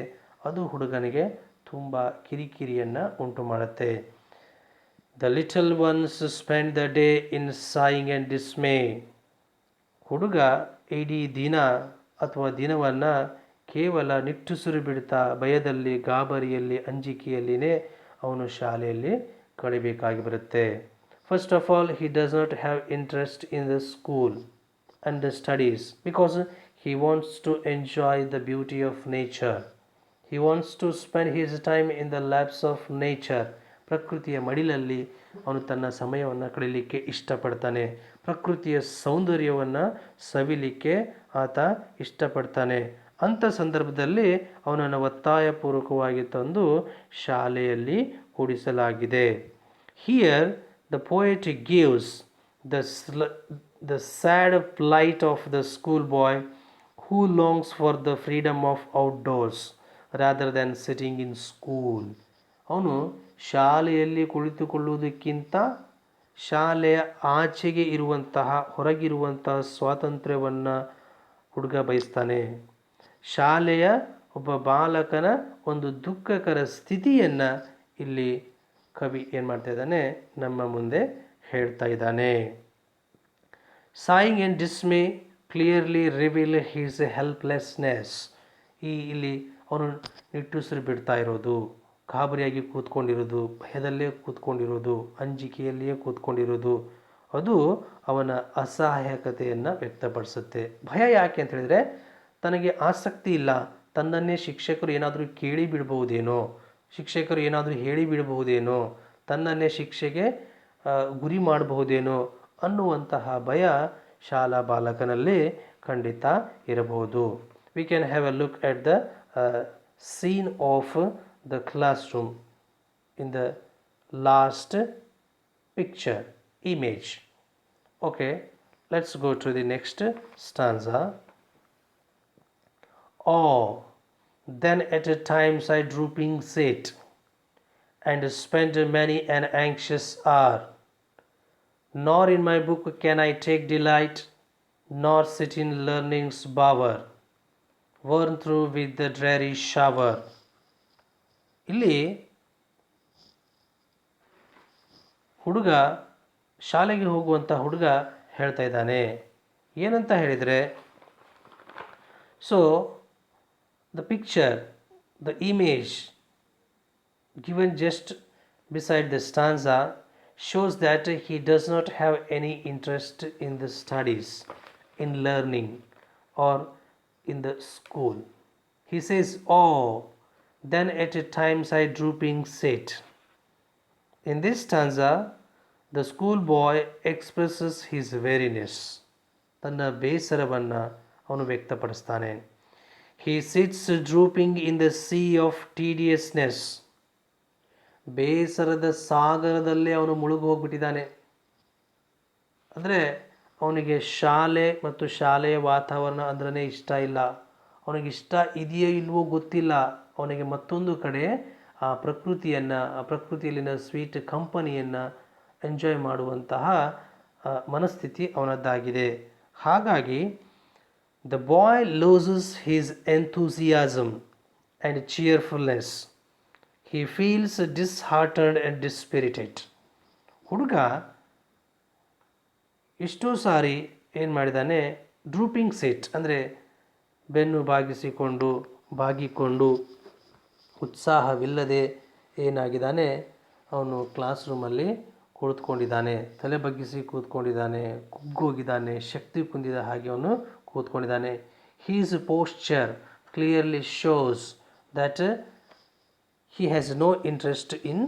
ಅದು ಹುಡುಗನಿಗೆ ತುಂಬ ಕಿರಿಕಿರಿಯನ್ನು ಉಂಟು ಮಾಡುತ್ತೆ. The little ones spend the day in sighing and dismay. ಹುಡುಗ ಇಡೀ ದಿನ ಅಥವಾ ದಿನವನ್ನು ಕೇವಲ ನಿಟ್ಟುಸಿರು ಬಿಡ್ತಾ ಭಯದಲ್ಲಿ, ಗಾಬರಿಯಲ್ಲಿ, ಅಂಜಿಕೆಯಲ್ಲಿನೇ ಅವನು ಶಾಲೆಯಲ್ಲಿ ಕಳಿಬೇಕಾಗಿ ಬರುತ್ತೆ. First of all, he does not have interest in the school and the studies because he wants to enjoy the beauty of nature. He wants to spend his time in the labs of nature. ಪ್ರಕೃತಿಯ ಮಡಿಲಲ್ಲಿ ಅವನು ತನ್ನ ಸಮಯವನ್ನು ಕಳೀಲಿಕ್ಕೆ ಇಷ್ಟಪಡ್ತಾನೆ. ಪ್ರಕೃತಿಯ ಸೌಂದರ್ಯವನ್ನು ಸವಿಲಿಕ್ಕೆ ಆತ ಇಷ್ಟಪಡ್ತಾನೆ. ಅಂಥ ಸಂದರ್ಭದಲ್ಲಿ ಅವನನ್ನು ಒತ್ತಾಯಪೂರ್ವಕವಾಗಿ ತಂದು ಶಾಲೆಯಲ್ಲಿ ಕೂಡಿಸಲಾಗಿದೆ. Here the poet gives the sad plight of the school boy who longs for the freedom of outdoors rather than sitting in school. ಅವನು ಶಾಲೆಯಲ್ಲಿ ಕುಳಿತುಕೊಳ್ಳುವುದಕ್ಕಿಂತ ಶಾಲೆಯ ಆಚೆಗೆ ಇರುವಂತಹ, ಹೊರಗಿರುವಂತಹ ಸ್ವಾತಂತ್ರ್ಯವನ್ನು ಹುಡುಗ ಬಯಸ್ತಾನೆ. ಶಾಲೆಯ ಒಬ್ಬ ಬಾಲಕನ ಒಂದು ದುಃಖಕರ ಸ್ಥಿತಿಯನ್ನು ಇಲ್ಲಿ ಕವಿ ಏನು ಮಾಡ್ತಾ ಇದ್ದಾನೆ, ನಮ್ಮ ಮುಂದೆ ಹೇಳ್ತಾ ಇದ್ದಾನೆ. Saying and dismay clearly reveal his helplessness. ಇಲ್ಲಿ ಅವನು ನಿಟ್ಟುಸಿರು ಬಿಡ್ತಾ ಇರೋದು, ಗಾಬರಿಯಾಗಿ ಕೂತ್ಕೊಂಡಿರೋದು, ಭಯದಲ್ಲೇ ಕೂತ್ಕೊಂಡಿರೋದು, ಅಂಜಿಕೆಯಲ್ಲಿಯೇ ಕೂತ್ಕೊಂಡಿರೋದು, ಅದು ಅವನ ಅಸಹಾಯಕತೆಯನ್ನು ವ್ಯಕ್ತಪಡಿಸುತ್ತೆ. ಭಯ ಯಾಕೆ ಅಂತ ಹೇಳಿದರೆ, ತನಗೆ ಆಸಕ್ತಿ ಇಲ್ಲ, ತನ್ನನ್ನೇ ಶಿಕ್ಷಕರು ಏನಾದರೂ ಕೇಳಿ ಬಿಡಬಹುದೇನೋ, ಶಿಕ್ಷಕರು ಏನಾದರೂ ಹೇಳಿ ಬಿಡಬಹುದೇನೋ, ತನ್ನನ್ನೇ ಶಿಕ್ಷೆಗೆ ಗುರಿ ಮಾಡಬಹುದೇನೋ ಅನ್ನುವಂತಹ ಭಯ ಶಾಲಾ ಬಾಲಕನಲ್ಲಿ ಖಂಡಿತ ಇರಬಹುದು. We can have a look at the scene of the classroom in the last picture image. Okay, let's go to the next stanza. Oh, then at times I drooping sit and spend many an anxious hour, nor in my book can I take delight, nor sit in learning's bower, worn through with the dreary shower. ಇಲ್ಲಿ ಹುಡುಗ, ಶಾಲೆಗೆ ಹೋಗುವಂಥ ಹುಡುಗ ಹೇಳ್ತಾ ಇದ್ದಾನೆ. ಏನಂತ ಹೇಳಿದರೆ, so the picture, the image given just beside the stanza shows that he does not have any interest in the studies, in learning, or in the school. He says, oh, then at times I drooping sit. In this stanza, the schoolboy expresses his weariness. ತನ್ನ ಬೇಸರವನ್ನು ಅವನು ವ್ಯಕ್ತಪಡಿಸ್ತಾನೆ. He sits drooping in the sea of tediousness. ಬೇಸರದ ಸಾಗರದಲ್ಲೇ ಅವನು ಮುಳುಗಿ ಹೋಗ್ಬಿಟ್ಟಿದ್ದಾನೆ. ಅಂದರೆ ಅವನಿಗೆ ಶಾಲೆ ಮತ್ತು ಶಾಲೆಯ ವಾತಾವರಣ ಅಂದ್ರೇ ಇಷ್ಟ ಇಲ್ಲ. ಅವನಿಗೆ ಇಷ್ಟ ಇದೆಯೋ ಇಲ್ವೋ ಗೊತ್ತಿಲ್ಲ. ಅವನಿಗೆ ಮತ್ತೊಂದು ಕಡೆ ಆ ಪ್ರಕೃತಿಯಲ್ಲಿನ ಸ್ವೀಟ್ ಕಂಪನಿಯನ್ನು ಎಂಜಾಯ್ ಮಾಡುವಂತಹ ಮನಸ್ಥಿತಿ ಅವನದ್ದಾಗಿದೆ. ಹಾಗಾಗಿ the boy loses his enthusiasm and cheerfulness. He feels disheartened and dispirited. ಹುಡುಗ ಎಷ್ಟೋ ಸಾರಿ ಏನು ಮಾಡಿದ್ದಾನೆ, ಡ್ರೂಪಿಂಗ್ ಸೀಟ್ ಅಂದರೆ ಬೆನ್ನು ಬಾಗಿಕೊಂಡು ಉತ್ಸಾಹವಿಲ್ಲದೆ ಏನಾಗಿದ್ದಾನೆ, ಅವನು ಕ್ಲಾಸ್ ರೂಮಲ್ಲಿ ಕುಳಿತುಕೊಂಡಿದ್ದಾನೆ, ತಲೆ ಬಗ್ಗಿಸಿ ಕೂತ್ಕೊಂಡಿದ್ದಾನೆ, ಕುಗ್ಗೋಗಿದ್ದಾನೆ, ಶಕ್ತಿ ಕುಂದಿದ ಹಾಗೆ ಅವನು ಕೂತ್ಕೊಂಡಿದ್ದಾನೆ. His posture clearly shows that he has no interest in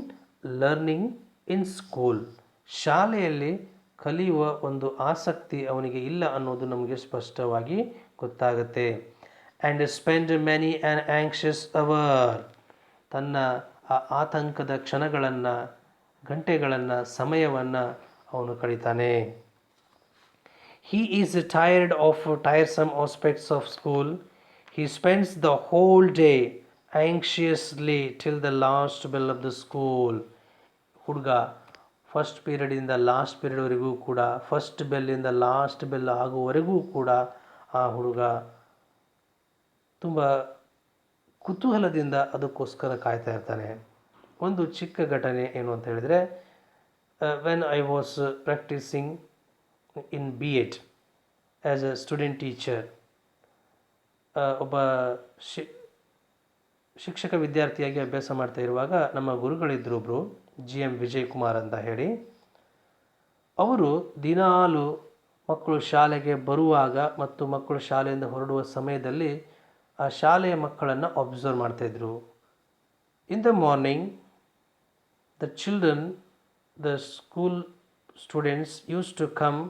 learning in school. ಶಾಲೆಯಲ್ಲಿ ಕಲಿಯುವ ಒಂದು ಆಸಕ್ತಿ ಅವನಿಗೆ ಇಲ್ಲ ಅನ್ನೋದು ನಮಗೆ ಸ್ಪಷ್ಟವಾಗಿ ಗೊತ್ತಾಗುತ್ತೆ. And spend many an anxious hour. ತನ್ನ ಆ ಆತಂಕದ ಕ್ಷಣಗಳನ್ನು, ಗಂಟೆಗಳನ್ನು, ಸಮಯವನ್ನು ಅವನು ಕಳೀತಾನೆ. He is tired of tiresome aspects of school. He spends the whole day anxiously till the last bell of the school. ಹುಡುಗ ಫಸ್ಟ್ ಪೀರಿಯಡಿಂದ ಲಾಸ್ಟ್ ಪೀರಿಯಡ್ವರೆಗೂ ಕೂಡ, ಫಸ್ಟ್ ಬೆಲ್ಲಿಂದ ಲಾಸ್ಟ್ ಬೆಲ್ ಆಗುವವರೆಗೂ ಕೂಡ ಆ ಹುಡುಗ ತುಂಬ ಕುತೂಹಲದಿಂದ ಅದಕ್ಕೋಸ್ಕರ ಕಾಯ್ತಾ ಇರ್ತಾನೆ. ಒಂದು ಚಿಕ್ಕ ಘಟನೆ ಏನು ಅಂತ ಹೇಳಿದರೆ, when I was practising in BEd as A student teacher, ಒಬ್ಬ ಶಿಕ್ಷಕ ವಿದ್ಯಾರ್ಥಿಯಾಗಿ ಅಭ್ಯಾಸ ಮಾಡ್ತಾ ಇರುವಾಗ ನಮ್ಮ ಗುರುಗಳಿದ್ದರು ಒಬ್ಬರು, GM ವಿಜಯ್ ಕುಮಾರ್ ಅಂತ ಹೇಳಿ. ಅವರು ದಿನಾಲು ಮಕ್ಕಳು ಶಾಲೆಗೆ ಬರುವಾಗ ಮತ್ತು ಮಕ್ಕಳು ಶಾಲೆಯಿಂದ ಹೊರಡುವ ಸಮಯದಲ್ಲಿ ಆ ಶಾಲೆಯ ಮಕ್ಕಳನ್ನು ಅಬ್ಸರ್ವ್ ಮಾಡ್ತಾಯಿದ್ರು. In the morning the children, the school students use to come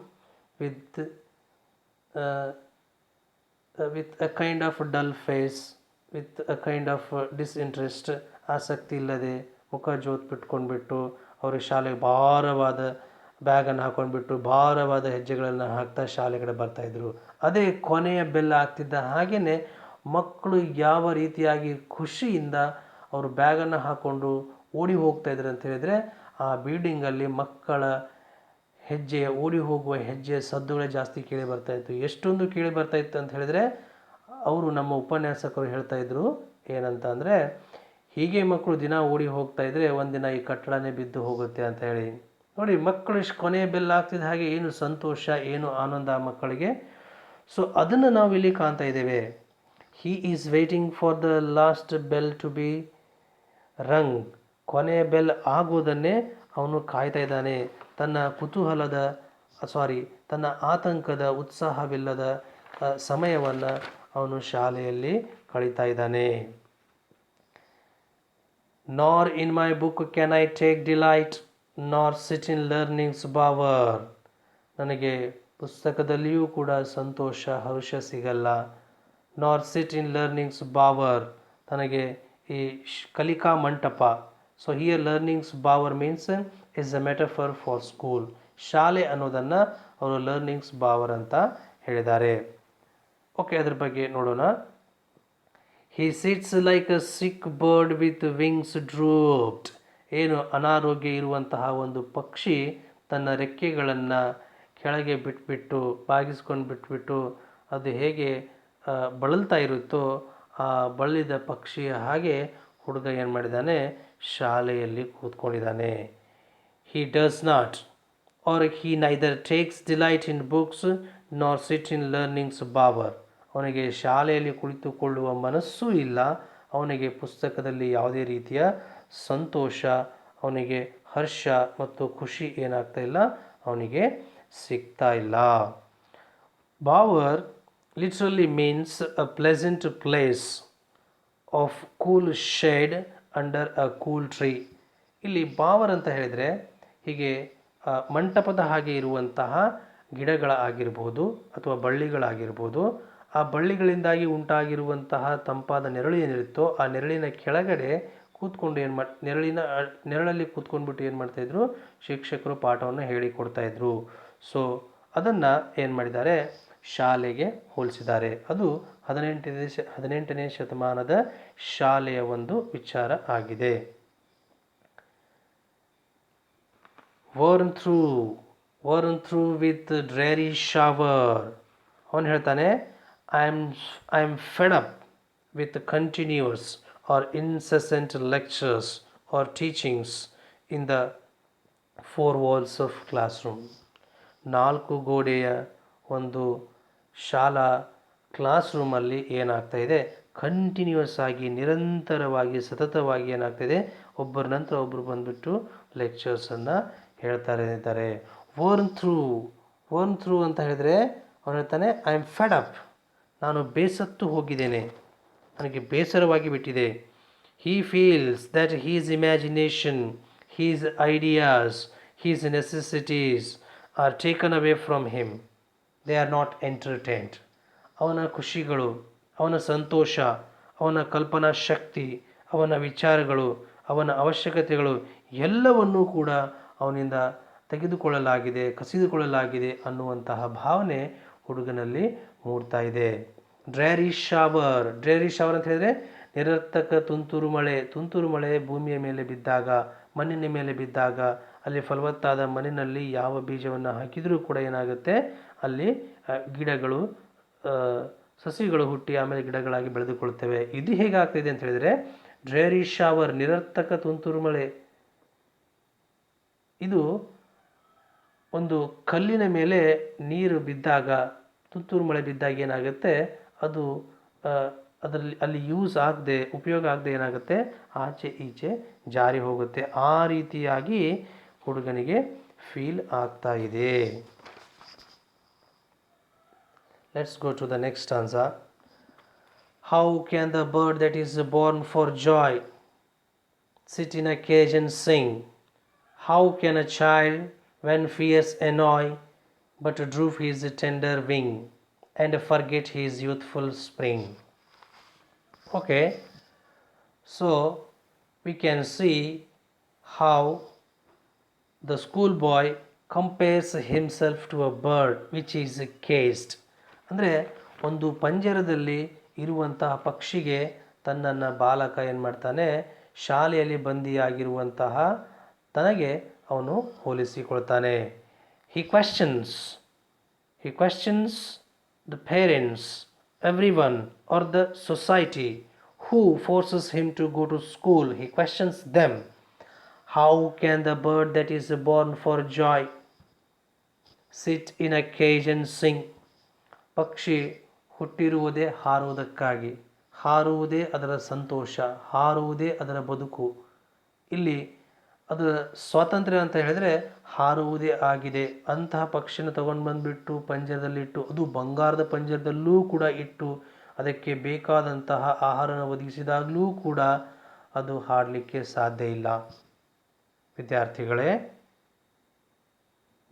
with a kind of dull face, with a kind of disinterest, ಆಸಕ್ತಿ ಇಲ್ಲದೆ ಮುಖ ಜೋತ್ ಬಿಟ್ಕೊಂಡ್ಬಿಟ್ಟು ಅವರು ಶಾಲೆಗೆ ಭಾರವಾದ ಬ್ಯಾಗನ್ನು ಹಾಕ್ಕೊಂಡ್ಬಿಟ್ಟು ಭಾರವಾದ ಹೆಜ್ಜೆಗಳನ್ನು ಹಾಕ್ತಾ ಶಾಲೆಗಡೆ ಬರ್ತಾಯಿದ್ರು. ಅದೇ ಕೊನೆಯ ಬೆಲ್ ಆಗ್ತಿದ್ದ ಹಾಗೆಯೇ ಮಕ್ಕಳು ಯಾವ ರೀತಿಯಾಗಿ ಖುಷಿಯಿಂದ ಅವರು ಬ್ಯಾಗನ್ನು ಹಾಕ್ಕೊಂಡು ಓಡಿ ಹೋಗ್ತಾಯಿದ್ರು ಅಂತ ಹೇಳಿದರೆ, ಆ ಬಿಲ್ಡಿಂಗಲ್ಲಿ ಮಕ್ಕಳ ಓಡಿ ಹೋಗುವ ಹೆಜ್ಜೆಯ ಸದ್ದುಗಳೇ ಜಾಸ್ತಿ ಕೇಳಿ ಬರ್ತಾಯಿತ್ತು. ಎಷ್ಟೊಂದು ಕೇಳಿ ಬರ್ತಾಯಿತ್ತು ಅಂತ ಹೇಳಿದರೆ, ಅವರು ನಮ್ಮ ಉಪನ್ಯಾಸಕರು ಹೇಳ್ತಾಯಿದ್ರು ಏನಂತ ಅಂದರೆ, ಹೀಗೆ ಮಕ್ಕಳು ದಿನ ಓಡಿ ಹೋಗ್ತಾ ಇದ್ದರೆ ಒಂದಿನ ಈ ಕಟ್ಟಡನೇ ಬಿದ್ದು ಹೋಗುತ್ತೆ ಅಂತ ಹೇಳಿ. ನೋಡಿ, ಮಕ್ಕಳು ಇಷ್ಟು ಕೊನೆಯ ಬೆಲ್ ಆಗ್ತಿದ್ದ ಹಾಗೆ ಏನು ಸಂತೋಷ, ಏನು ಆನಂದ ಮಕ್ಕಳಿಗೆ. ಸೊ ಅದನ್ನು ನಾವು ಇಲ್ಲಿ ಕಾಣ್ತಾ ಇದ್ದೇವೆ. He is waiting for the last bell to be rung. ಕೊನೆಯ ಬೆಲ್ ಆಗುವುದನ್ನೇ ಅವನು ಕಾಯ್ತಾ ಇದ್ದಾನೆ. ತನ್ನ ಆತಂಕದ, ಉತ್ಸಾಹವಿಲ್ಲದ ಸಮಯವನ್ನು ಅವನು ಶಾಲೆಯಲ್ಲಿ ಕಳೀತಾ ಇದ್ದಾನೆ. Nor in my book can I take delight, nor sit in learnings ಬಾವರ್. ನನಗೆ ಪುಸ್ತಕದಲ್ಲಿಯೂ ಕೂಡ ಸಂತೋಷ, ಹರ್ಷ ಸಿಗಲ್ಲ. ನಾರ್ ಸಿಟ್ ಇನ್ ಲರ್ನಿಂಗ್ಸ್ ಬಾವರ್, ನನಗೆ ಈ ಕಲಿಕಾ ಮಂಟಪ. So here learning's bower means is a metaphor for school. ಶಾಲೆ ಅನ್ನೋದನ್ನು ಅವರು ಲರ್ನಿಂಗ್ಸ್ ಬಾವರ್ ಅಂತ ಹೇಳಿದ್ದಾರೆ. ಓಕೆ, ಅದ್ರ ಬಗ್ಗೆ ನೋಡೋಣ. He sits like a sick bird with wings drooped. ಏನು ಅನಾರೋಗ್ಯ ಇರುವಂತಹ ಒಂದು ಪಕ್ಷಿ ತನ್ನ ರೆಕ್ಕೆಗಳನ್ನು ಕೆಳಗೆ ಬಾಗಿಸ್ಕೊಂಡು ಬಿಟ್ಬಿಟ್ಟು ಅದು ಹೇಗೆ ಬಳಲ್ತಾ ಇರುತ್ತೋ ಆ ಬಳಲಿದ ಪಕ್ಷಿಯ ಹಾಗೆ ಹುಡುಗ ಏನು ಮಾಡಿದ್ದಾನೆ, ಶಾಲೆಯಲ್ಲಿ ಕೂತ್ಕೊಂಡಿದ್ದಾನೆ. He does not, or he neither takes delight in books nor sit in learning's bower. ಅವನಿಗೆ ಶಾಲೆಯಲ್ಲಿ ಕುಳಿತುಕೊಳ್ಳುವ ಮನಸ್ಸೂ ಇಲ್ಲ. ಅವನಿಗೆ ಪುಸ್ತಕದಲ್ಲಿ ಯಾವುದೇ ರೀತಿಯ ಸಂತೋಷ, ಅವನಿಗೆ ಹರ್ಷ ಮತ್ತು ಖುಷಿ ಏನಾಗ್ತಾ ಇಲ್ಲ, ಅವನಿಗೆ ಸಿಗ್ತಾ ಇಲ್ಲ. Bower literally means a pleasant place of cool shade under a cool tree. ಇಲ್ಲಿ ಬಾವರ್ ಅಂತ ಹೇಳಿದರೆ ಹೀಗೆ ಮಂಟಪದ ಹಾಗೆ ಇರುವಂತಹ ಗಿಡಗಳಾಗಿರ್ಬೋದು ಅಥವಾ ಬಳ್ಳಿಗಳಾಗಿರ್ಬೋದು. ಆ ಬಳ್ಳಿಗಳಿಂದಾಗಿ ಉಂಟಾಗಿರುವಂತಹ ತಂಪಾದ ನೆರಳು ಏನಿರುತ್ತೋ ಆ ನೆರಳಿನ ಕೆಳಗಡೆ ಕೂತ್ಕೊಂಡು ನೆರಳಲ್ಲಿ ಕೂತ್ಕೊಂಡ್ಬಿಟ್ಟು ಏನು ಮಾಡ್ತಾಯಿದ್ರು, ಶಿಕ್ಷಕರು ಪಾಠವನ್ನು ಹೇಳಿಕೊಡ್ತಾಯಿದ್ರು. ಸೊ ಅದನ್ನು ಏನು ಮಾಡಿದ್ದಾರೆ, ಶಾಲೆಗೆ ಹೋಲಿಸಿದ್ದಾರೆ. ಅದು 18ನೇ ಶತಮಾನದ ಶಾಲೆಯ ಒಂದು ವಿಚಾರ ಆಗಿದೆ. Worn through with dreary shower. ಅವನು ಹೇಳ್ತಾನೆ, I am fed up with continuous or incessant lectures or teachings in the four walls of classroom. 4 ಗೋಡೆಯ ಒಂದು ಶಾಲಾ ಕ್ಲಾಸ್ ರೂಮಲ್ಲಿ ಏನಾಗ್ತಾ ಇದೆ, ಕಂಟಿನ್ಯೂಸ್ ಆಗಿ ನಿರಂತರವಾಗಿ ಸತತವಾಗಿ ಏನಾಗ್ತಾಯಿದೆ, ಒಬ್ಬರ ನಂತರ ಒಬ್ಬರು ಬಂದುಬಿಟ್ಟು ಲೆಕ್ಚರ್ಸನ್ನು ಹೇಳ್ತಾರೆ ಇದ್ದಾರೆ. ವರ್ನ್ ಥ್ರೂ ಅಂತ ಹೇಳಿದರೆ ಅವನು ಹೇಳ್ತಾನೆ, ಐ ಆಮ್ ಫೆಡ್ ಅಪ್, ನಾನು ಬೇಸತ್ತು ಹೋಗಿದ್ದೇನೆ, ನನಗೆ ಬೇಸರವಾಗಿ ಬಿಟ್ಟಿದೆ. He feels that his imagination, his ideas, his necessities are taken away from him. They are not entertained. ಅವನ ಖುಷಿಗಳು, ಅವನ ಸಂತೋಷ, ಅವನ ಕಲ್ಪನಾ ಶಕ್ತಿ, ಅವನ ವಿಚಾರಗಳು, ಅವನ ಅವಶ್ಯಕತೆಗಳು ಎಲ್ಲವನ್ನೂ ಕೂಡ ಅವನಿಂದ ತೆಗೆದುಕೊಳ್ಳಲಾಗಿದೆ, ಕಸಿದುಕೊಳ್ಳಲಾಗಿದೆ ಅನ್ನುವಂತಹ ಭಾವನೆ ಹುಡುಗನಲ್ಲಿ ಮೂಡ್ತಾ ಇದೆ. ಡ್ರೈರಿ ಶವರ್ ಅಂತ ಹೇಳಿದರೆ ನಿರರ್ಥಕ ತುಂತುರು ಮಳೆ ಭೂಮಿಯ ಮೇಲೆ ಬಿದ್ದಾಗ, ಮಣ್ಣಿನ ಮೇಲೆ ಬಿದ್ದಾಗ, ಅಲ್ಲಿ ಫಲವತ್ತಾದ ಮಣ್ಣಿನಲ್ಲಿ ಯಾವ ಬೀಜವನ್ನು ಹಾಕಿದರೂ ಕೂಡ ಏನಾಗುತ್ತೆ, ಅಲ್ಲಿ ಗಿಡಗಳು, ಸಸಿಗಳು ಹುಟ್ಟಿ ಆಮೇಲೆ ಗಿಡಗಳಾಗಿ ಬೆಳೆದುಕೊಳ್ತವೆ. ಇದು ಹೇಗಾಗ್ತಿದೆ ಅಂತ ಹೇಳಿದರೆ, ಡ್ರೈರಿ ಶವರ್, ನಿರರ್ಥಕ ತುಂತುರು ಮಳೆ, ಇದು ಒಂದು ಕಲ್ಲಿನ ಮೇಲೆ ನೀರು ಬಿದ್ದಾಗ, ತುಂತುರು ಮಳೆ ಬಿದ್ದಾಗ ಏನಾಗುತ್ತೆ, ಅದು ಅಲ್ಲಿ ಉಪಯೋಗ ಆಗದೆ ಏನಾಗುತ್ತೆ, ಆಚೆ ಈಚೆ ಜಾರಿ ಹೋಗುತ್ತೆ. ಆ ರೀತಿಯಾಗಿ ಹುಡುಗನಿಗೆ ಫೀಲ್ ಆಗ್ತಾ ಇದೆ. Let's go to the next stanza. How can the bird that is born for joy sit in a cage and sing? How can a child when fears annoy but droop his tender wing and forget his youthful spring? Okay, so we can see how the schoolboy compares himself to a bird which is caged. ಅಂದರೆ ಒಂದು ಪಂಜರದಲ್ಲಿ ಇರುವಂತಹ ಪಕ್ಷಿಗೆ ತನ್ನನ್ನು ಬಾಲಕ ಏನು ಮಾಡ್ತಾನೆ, ಶಾಲೆಯಲ್ಲಿ ಬಂದಿಯಾಗಿರುವಂತಹ ತನಗೆ ಅವನು ಹೋಲಿಸಿಕೊಳ್ತಾನೆ. He questions the parents, everyone, or the society who forces him to go to school. He questions them. How can the bird that is born for joy sit in a cage and sing? ಪಕ್ಷಿ ಹುಟ್ಟಿರುವುದೇ ಹಾರುವುದಕ್ಕಾಗಿ, ಹಾರುವುದೇ ಅದರ ಸಂತೋಷ, ಹಾರುವುದೇ ಅದರ ಬದುಕು. ಇಲ್ಲಿ ಅದು ಸ್ವಾತಂತ್ರ್ಯ ಅಂತ ಹೇಳಿದರೆ ಹಾರುವುದೇ ಆಗಿದೆ. ಅಂತಹ ಪಕ್ಷಿನ ತಗೊಂಡು ಬಂದುಬಿಟ್ಟು ಪಂಜರದಲ್ಲಿಟ್ಟು, ಅದು ಬಂಗಾರದ ಪಂಜರದಲ್ಲೂ ಕೂಡ ಇಟ್ಟು ಅದಕ್ಕೆ ಬೇಕಾದಂತಹ ಆಹಾರನ ಒದಗಿಸಿದಾಗಲೂ ಕೂಡ ಅದು ಹಾಡಲಿಕ್ಕೆ ಸಾಧ್ಯ ಇಲ್ಲ. ವಿದ್ಯಾರ್ಥಿಗಳೇ,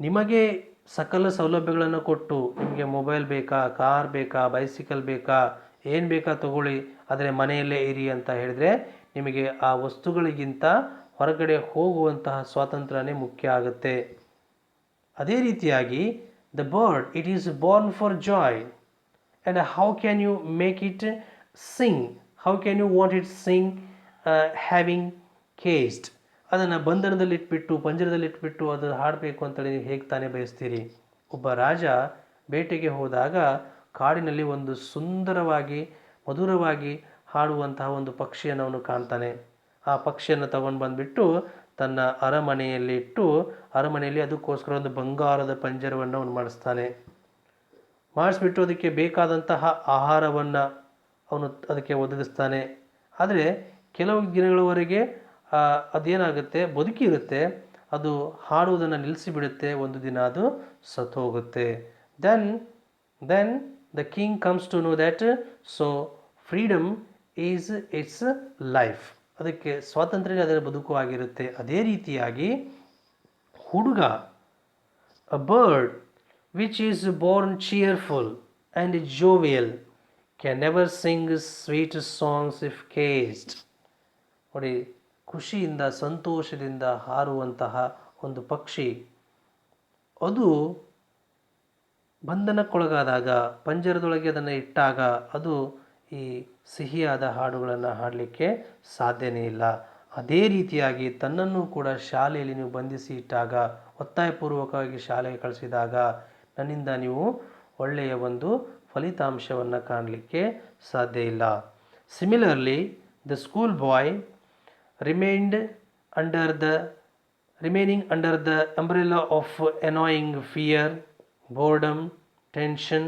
ನಿಮಗೆ ಸಕಲ ಸೌಲಭ್ಯಗಳನ್ನು ಕೊಟ್ಟು, ನಿಮಗೆ ಮೊಬೈಲ್ ಬೇಕಾ, ಕಾರ್ ಬೇಕಾ, ಬೈಸಿಕಲ್ ಬೇಕಾ, ಏನು ಬೇಕಾ ತಗೊಳ್ಳಿ, ಆದರೆ ಮನೆಯಲ್ಲೇ ಇರಿ ಅಂತ ಹೇಳಿದರೆ ನಿಮಗೆ ಆ ವಸ್ತುಗಳಿಗಿಂತ ಹೊರಗಡೆ ಹೋಗುವಂತಹ ಸ್ವಾತಂತ್ರ್ಯನೇ ಮುಖ್ಯ ಆಗುತ್ತೆ. ಅದೇ ರೀತಿಯಾಗಿ the bird, it is born for joy, and how can you make it sing, how can you want it sing having caged? ಅದನ್ನು ಬಂಧನದಲ್ಲಿಟ್ಬಿಟ್ಟು, ಪಂಜರದಲ್ಲಿಟ್ಬಿಟ್ಟು ಅದು ಹಾಡಬೇಕು ಅಂತೇಳಿ ನೀವು ಹೇಗೆ ತಾನೇ ಬಯಸ್ತೀರಿ? ಒಬ್ಬ ರಾಜ ಬೇಟೆಗೆ ಹೋದಾಗ ಕಾಡಿನಲ್ಲಿ ಒಂದು ಸುಂದರವಾಗಿ ಮಧುರವಾಗಿ ಹಾಡುವಂತಹ ಒಂದು ಪಕ್ಷಿಯನ್ನು ಅವನು ಕಾಣ್ತಾನೆ. ಆ ಪಕ್ಷಿಯನ್ನು ತಗೊಂಡು ಬಂದುಬಿಟ್ಟು ತನ್ನ ಅರಮನೆಯಲ್ಲಿ ಅದಕ್ಕೋಸ್ಕರ ಒಂದು ಬಂಗಾರದ ಪಂಜರವನ್ನು ಅವನು ಮಾಡಿಸ್ಬಿಟ್ಟು ಅದಕ್ಕೆ ಬೇಕಾದಂತಹ ಆಹಾರವನ್ನು ಅವನು ಅದಕ್ಕೆ ಒದಗಿಸ್ತಾನೆ. ಆದರೆ ಕೆಲವು ದಿನಗಳವರೆಗೆ ಅದೇನಾಗುತ್ತೆ, ಬದುಕಿರುತ್ತೆ, ಅದು ಹಾಡುವುದನ್ನು ನಿಲ್ಲಿಸಿಬಿಡುತ್ತೆ. ಒಂದು ದಿನ ಅದು ಸತ್ತೋಗುತ್ತೆ. Then the king comes to know that so freedom is its life. ಅದಕ್ಕೆ ಸ್ವಾತಂತ್ರ್ಯ ಅದರ ಬದುಕು ಆಗಿರುತ್ತೆ. ಅದೇ ರೀತಿಯಾಗಿ ಹುಡುಗ, a bird which is born cheerful and jovial can never sing sweet songs if caged. ನೋಡಿ, ಖುಷಿಯಿಂದ ಸಂತೋಷದಿಂದ ಹಾರುವಂತಹ ಒಂದು ಪಕ್ಷಿ ಅದು ಬಂಧನಕ್ಕೊಳಗಾದಾಗ ಪಂಜರದೊಳಗೆ ಅದನ್ನು ಇಟ್ಟಾಗ ಅದು ಈ ಸಿಹಿಯಾದ ಹಾಡುಗಳನ್ನು ಹಾಡಲಿಕ್ಕೆ ಸಾಧ್ಯನೇ ಇಲ್ಲ. ಅದೇ ರೀತಿಯಾಗಿ ತನ್ನನ್ನು ಕೂಡ ಶಾಲೆಯಲ್ಲಿ ನೀವು ಬಂಧಿಸಿ ಇಟ್ಟಾಗ, ಒತ್ತಾಯಪೂರ್ವಕವಾಗಿ ಶಾಲೆಗೆ ಕಳಿಸಿದಾಗ ನನ್ನಿಂದ ನೀವು ಒಳ್ಳೆಯ ಒಂದು ಫಲಿತಾಂಶವನ್ನು ಕಾಣಲಿಕ್ಕೆ ಸಾಧ್ಯ ಇಲ್ಲ. Similarly the school bye remained remaining under the umbrella of annoying fear, boredom, tension,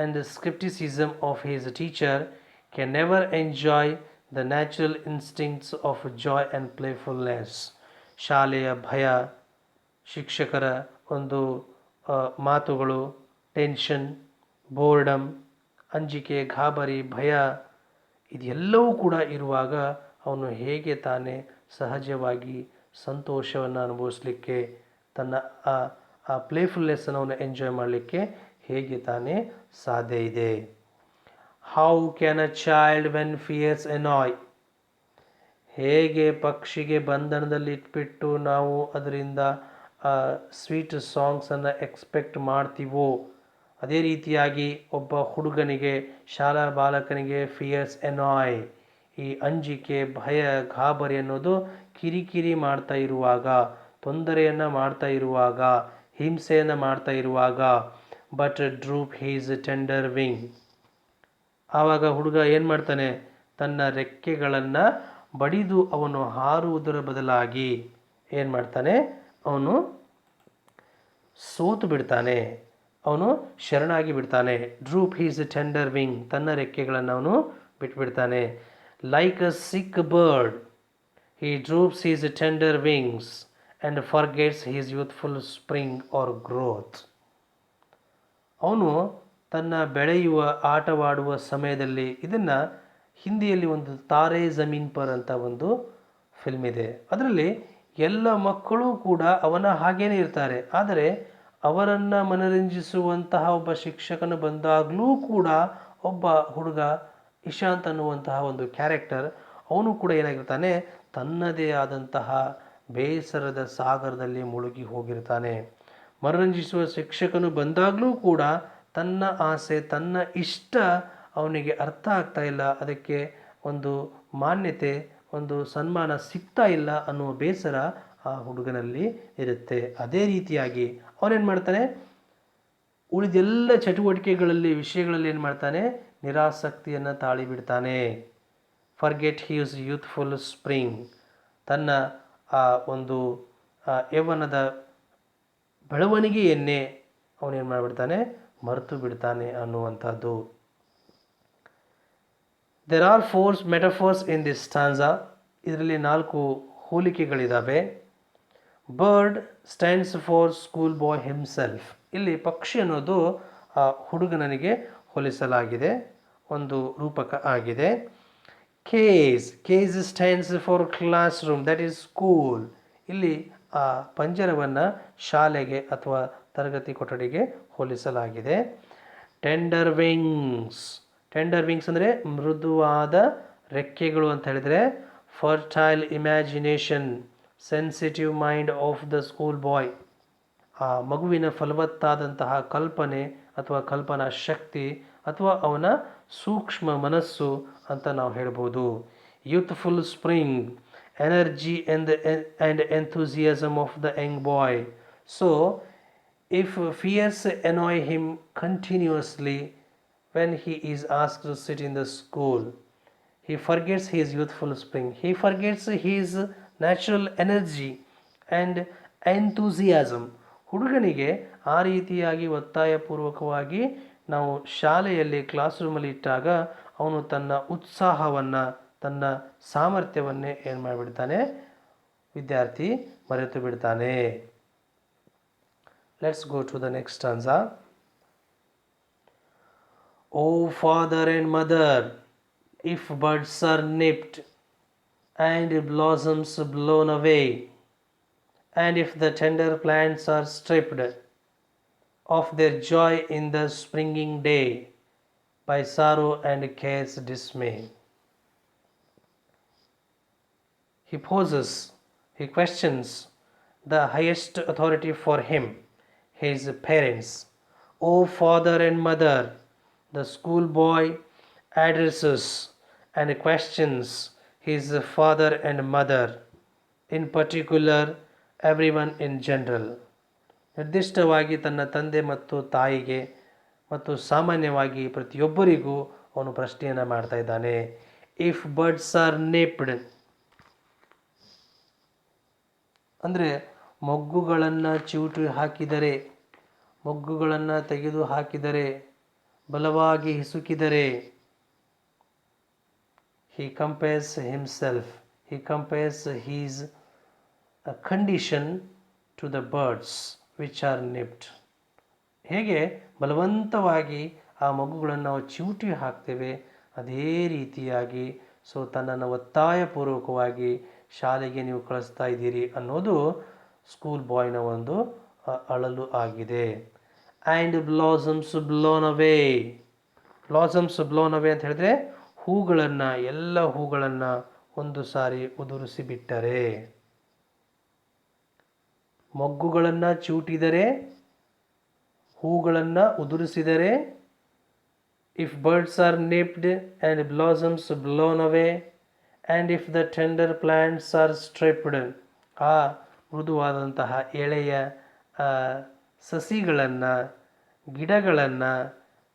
and skepticism of his teacher can never enjoy the natural instincts of joy and playfulness. ಶಾಲೆಯ ಭಯ, ಶಿಕ್ಷಕರ ಒಂದು ಮಾತುಗಳು, ಟೆನ್ಷನ್, ಬೋರ್ಡಮ್, ಅಂಜಿಕೆ, ಗಾಬರಿ, ಭಯ ಇದೆಲ್ಲವೂ ಕೂಡ ಇರುವಾಗ ಅವನು ಹೇಗೆ ತಾನೇ ಸಹಜವಾಗಿ ಸಂತೋಷವನ್ನು ಅನುಭವಿಸಲಿಕ್ಕೆ, ತನ್ನ ಆ ಪ್ಲೇಫುಲ್ನೆಸ್ಸನ್ನು ಅವನು ಎಂಜಾಯ್ ಮಾಡಲಿಕ್ಕೆ ಹೇಗೆ ತಾನೇ ಸಾಧ್ಯ ಇದೆ. How can a child when fears annoy, ಹೇಗೆ ಪಕ್ಷಿಗೆ ಬಂಧನದಲ್ಲಿ ಇಟ್ಬಿಟ್ಟು ನಾವು ಅದರಿಂದ ಸ್ವೀಟ್ ಸಾಂಗ್ಸನ್ನು ಎಕ್ಸ್ಪೆಕ್ಟ್ ಮಾಡ್ತೀವೋ ಅದೇ ರೀತಿಯಾಗಿ ಒಬ್ಬ ಹುಡುಗನಿಗೆ, ಶಾಲಾ ಬಾಲಕನಿಗೆ ಫಿಯರ್ಸ್ ಎನಾಯ್, ಈ ಅಂಜಿಕೆ, ಭಯ, ಗಾಬರಿ ಅನ್ನೋದು ಕಿರಿಕಿರಿ ಮಾಡ್ತಾ ಇರುವಾಗ, ತೊಂದರೆಯನ್ನು ಮಾಡ್ತಾ ಇರುವಾಗ, ಹಿಂಸೆಯನ್ನು ಮಾಡ್ತಾ ಇರುವಾಗ, but droop his tender wing, ಆವಾಗ ಹುಡುಗ ಏನು ಮಾಡ್ತಾನೆ, ತನ್ನ ರೆಕ್ಕೆಗಳನ್ನು ಬಡಿದು ಅವನು ಹಾರುವುದರ ಬದಲಾಗಿ ಏನು ಮಾಡ್ತಾನೆ, ಅವನು ಸೋತು ಬಿಡ್ತಾನೆ, ಅವನು ಶರಣಾಗಿ ಬಿಡ್ತಾನೆ. ಡ್ರೂಪ್ ಹೀಸ್ ಟೆಂಡರ್ ವಿಂಗ್, ತನ್ನ ರೆಕ್ಕೆಗಳನ್ನು ಅವನು ಬಿಟ್ಬಿಡ್ತಾನೆ. Like a sick bird he droops his tender wings and forgets his youthful spring or growth. ಅವನು ತನ್ನ ಬೆಳೆಯುವ ಆಟವಾಡುವ ಸಮಯದಲ್ಲಿ, ಇದನ್ನು ಹಿಂದಿಯಲ್ಲಿ ಒಂದು ತಾರೆ ಜಮೀನ್ ಪರ್ ಅಂತ ಒಂದು ಫಿಲ್ಮ್ ಇದೆ, ಅದರಲ್ಲಿ ಎಲ್ಲ ಮಕ್ಕಳು ಕೂಡ ಅವನ ಹಾಗೇನೇ ಇರ್ತಾರೆ. ಆದರೆ ಅವರನ್ನು ಮನರಂಜಿಸುವಂತಹ ಒಬ್ಬ ಶಿಕ್ಷಕನು ಬಂದಾಗಲೂ ಕೂಡ ಒಬ್ಬ ಹುಡುಗ ಇಶಾಂತ್ ಅನ್ನುವಂತಹ ಒಂದು ಕ್ಯಾರೆಕ್ಟರ್, ಅವನು ಕೂಡ ಏನಾಗಿರ್ತಾನೆ, ತನ್ನದೇ ಆದಂತಹ ಬೇಸರದ ಸಾಗರದಲ್ಲಿ ಮುಳುಗಿ ಹೋಗಿರ್ತಾನೆ. ಮನರಂಜಿಸುವ ಶಿಕ್ಷಕನು ಬಂದಾಗಲೂ ಕೂಡ ತನ್ನ ಆಸೆ, ತನ್ನ ಇಷ್ಟ ಅವನಿಗೆ ಅರ್ಥ ಆಗ್ತಾ ಇಲ್ಲ, ಅದಕ್ಕೆ ಒಂದು ಮಾನ್ಯತೆ, ಒಂದು ಸನ್ಮಾನ ಸಿಗ್ತಾ ಇಲ್ಲ ಅನ್ನುವ ಬೇಸರ ಆ ಹುಡುಗನಲ್ಲಿ ಇರುತ್ತೆ. ಅದೇ ರೀತಿಯಾಗಿ ಅವನೇನು ಮಾಡ್ತಾನೆ, ಉಳಿದೆಲ್ಲ ಚಟುವಟಿಕೆಗಳಲ್ಲಿ, ವಿಷಯಗಳಲ್ಲಿ ಏನು ಮಾಡ್ತಾನೆ, ನಿರಾಸಕ್ತಿಯನ್ನು ತಾಳಿಬಿಡ್ತಾನೆ. ಫರ್ಗೆಟ್ ಹೀಸ್ ಯೂತ್ಫುಲ್ ಸ್ಪ್ರಿಂಗ್, ತನ್ನ ಆ ಒಂದು ಯೌವನದ ಬೆಳವಣಿಗೆಯನ್ನೇ ಅವನೇನು ಮಾಡಿಬಿಡ್ತಾನೆ, ಮರೆತು ಬಿಡ್ತಾನೆ ಅನ್ನುವಂಥದ್ದು. There are 4 metaphors in this stanza, ಇದರಲ್ಲಿ 4 ಹೋಲಿಕೆಗಳಿದ್ದಾವೆ. Bird stands for school boy himself, ಇಲ್ಲಿ ಪಕ್ಷಿ ಅನ್ನೋದು ಆ ಹುಡುಗನಿಗೆ ಹೋಲಿಸಲಾಗಿದೆ, ಒಂದು ರೂಪಕ ಆಗಿದೆ. Cage stands for classroom, that is school, ಇಲ್ಲಿ ಆ ಪಂಜರವನ್ನು ಶಾಲೆಗೆ ಅಥವಾ ತರಗತಿ ಕೊಠಡಿಗೆ ಹೋಲಿಸಲಾಗಿದೆ. ಟೆಂಡರ್ ವಿಂಗ್ಸ್ ಅಂದರೆ ಮೃದುವಾದ ರೆಕ್ಕೆಗಳು ಅಂತ ಹೇಳಿದರೆ, fertile imagination, sensitive mind of the school ಬಾಯ್, ಆ ಮಗುವಿನ ಫಲವತ್ತಾದಂತಹ ಕಲ್ಪನೆ ಅಥವಾ ಕಲ್ಪನಾ ಶಕ್ತಿ ಅಥವಾ ಅವನ ಸೂಕ್ಷ್ಮ ಮನಸ್ಸು ಅಂತ ನಾವು ಹೇಳ್ಬೋದು. Youthful spring, energy and enthusiasm of the young boy. So, if fears annoy him continuously when he is asked to sit in the school, he forgets his youthful spring. He forgets his natural energy and enthusiasm. ಹುಡುಗನಿಗೆ ಆ ರೀತಿಯಾಗಿ ಒತ್ತಾಯಪೂರ್ವಕವಾಗಿ ನಾವು ಶಾಲೆಯಲ್ಲಿ ಕ್ಲಾಸ್ ರೂಮಲ್ಲಿ ಇಟ್ಟಾಗ ಅವನು ತನ್ನ ಉತ್ಸಾಹವನ್ನು, ತನ್ನ ಸಾಮರ್ಥ್ಯವನ್ನೇ ಏನು ಮಾಡಿಬಿಡ್ತಾನೆ, ವಿದ್ಯಾರ್ಥಿ ಮರೆತು ಬಿಡ್ತಾನೆ. Let's go to the next stanza. Oh father and mother, if birds are nipped and blossoms blown away, and if the tender plants are stripped of their joy in the springing day by sorrow and care's dismay. he poses, he questions the highest authority for him, his parents. O father and mother, the schoolboy addresses and questions his father and mother, in particular everyone in general. ನಿರ್ದಿಷ್ಟವಾಗಿ ತನ್ನ ತಂದೆ ಮತ್ತು ತಾಯಿಗೆ ಮತ್ತು ಸಾಮಾನ್ಯವಾಗಿ ಪ್ರತಿಯೊಬ್ಬರಿಗೂ ಅವನು ಪ್ರಶ್ನೆಯನ್ನು ಮಾಡ್ತಾ ಇದ್ದಾನೆ. ಇಫ್ ಬರ್ಡ್ಸ್ ಆರ್ ನೇಪ್ಡ್ ಅಂದರೆ ಮೊಗ್ಗುಗಳನ್ನು ಚಿವುಟಿ ಹಾಕಿದರೆ, ಮೊಗ್ಗುಗಳನ್ನು ತೆಗೆದು ಹಾಕಿದರೆ, ಬಲವಾಗಿ ಹಿಸುಕಿದರೆ, he compares himself, he compares his condition to the birds which are nipped. ಹೇಗೆ ಬಲವಂತವಾಗಿ ಆ ಮಗುಗಳನ್ನು ನಾವು ಚಿವುಟಿ ಹಾಕ್ತೇವೆ, ಅದೇ ರೀತಿಯಾಗಿ ತನ್ನನ್ನು ಒತ್ತಾಯಪೂರ್ವಕವಾಗಿ ಶಾಲೆಗೆ ನೀವು ಕಳಿಸ್ತಾ ಇದ್ದೀರಿ ಅನ್ನೋದು ಸ್ಕೂಲ್ ಬಾಯ್ನ ಒಂದು ಅಳಲು ಆಗಿದೆ. And blossoms blown away. Blossoms blown away ಅಂತ ಹೇಳಿದ್ರೆ ಹೂಗಳನ್ನು, ಎಲ್ಲ ಹೂಗಳನ್ನು ಒಂದು ಸಾರಿ ಉದುರಿಸಿ ಬಿಟ್ಟರೆ. ಮೊಗ್ಗುಗಳನ್ನು ಚಿವುಟಿದರೆ, ಹೂಗಳನ್ನು ಉದುರಿಸಿದರೆ, if birds are nipped and blossoms blown away and if the tender plants are stripped, ಆ ಮೃದುವಾದಂತಹ ಎಳೆಯ ಸಸಿಗಳನ್ನು, ಗಿಡಗಳನ್ನು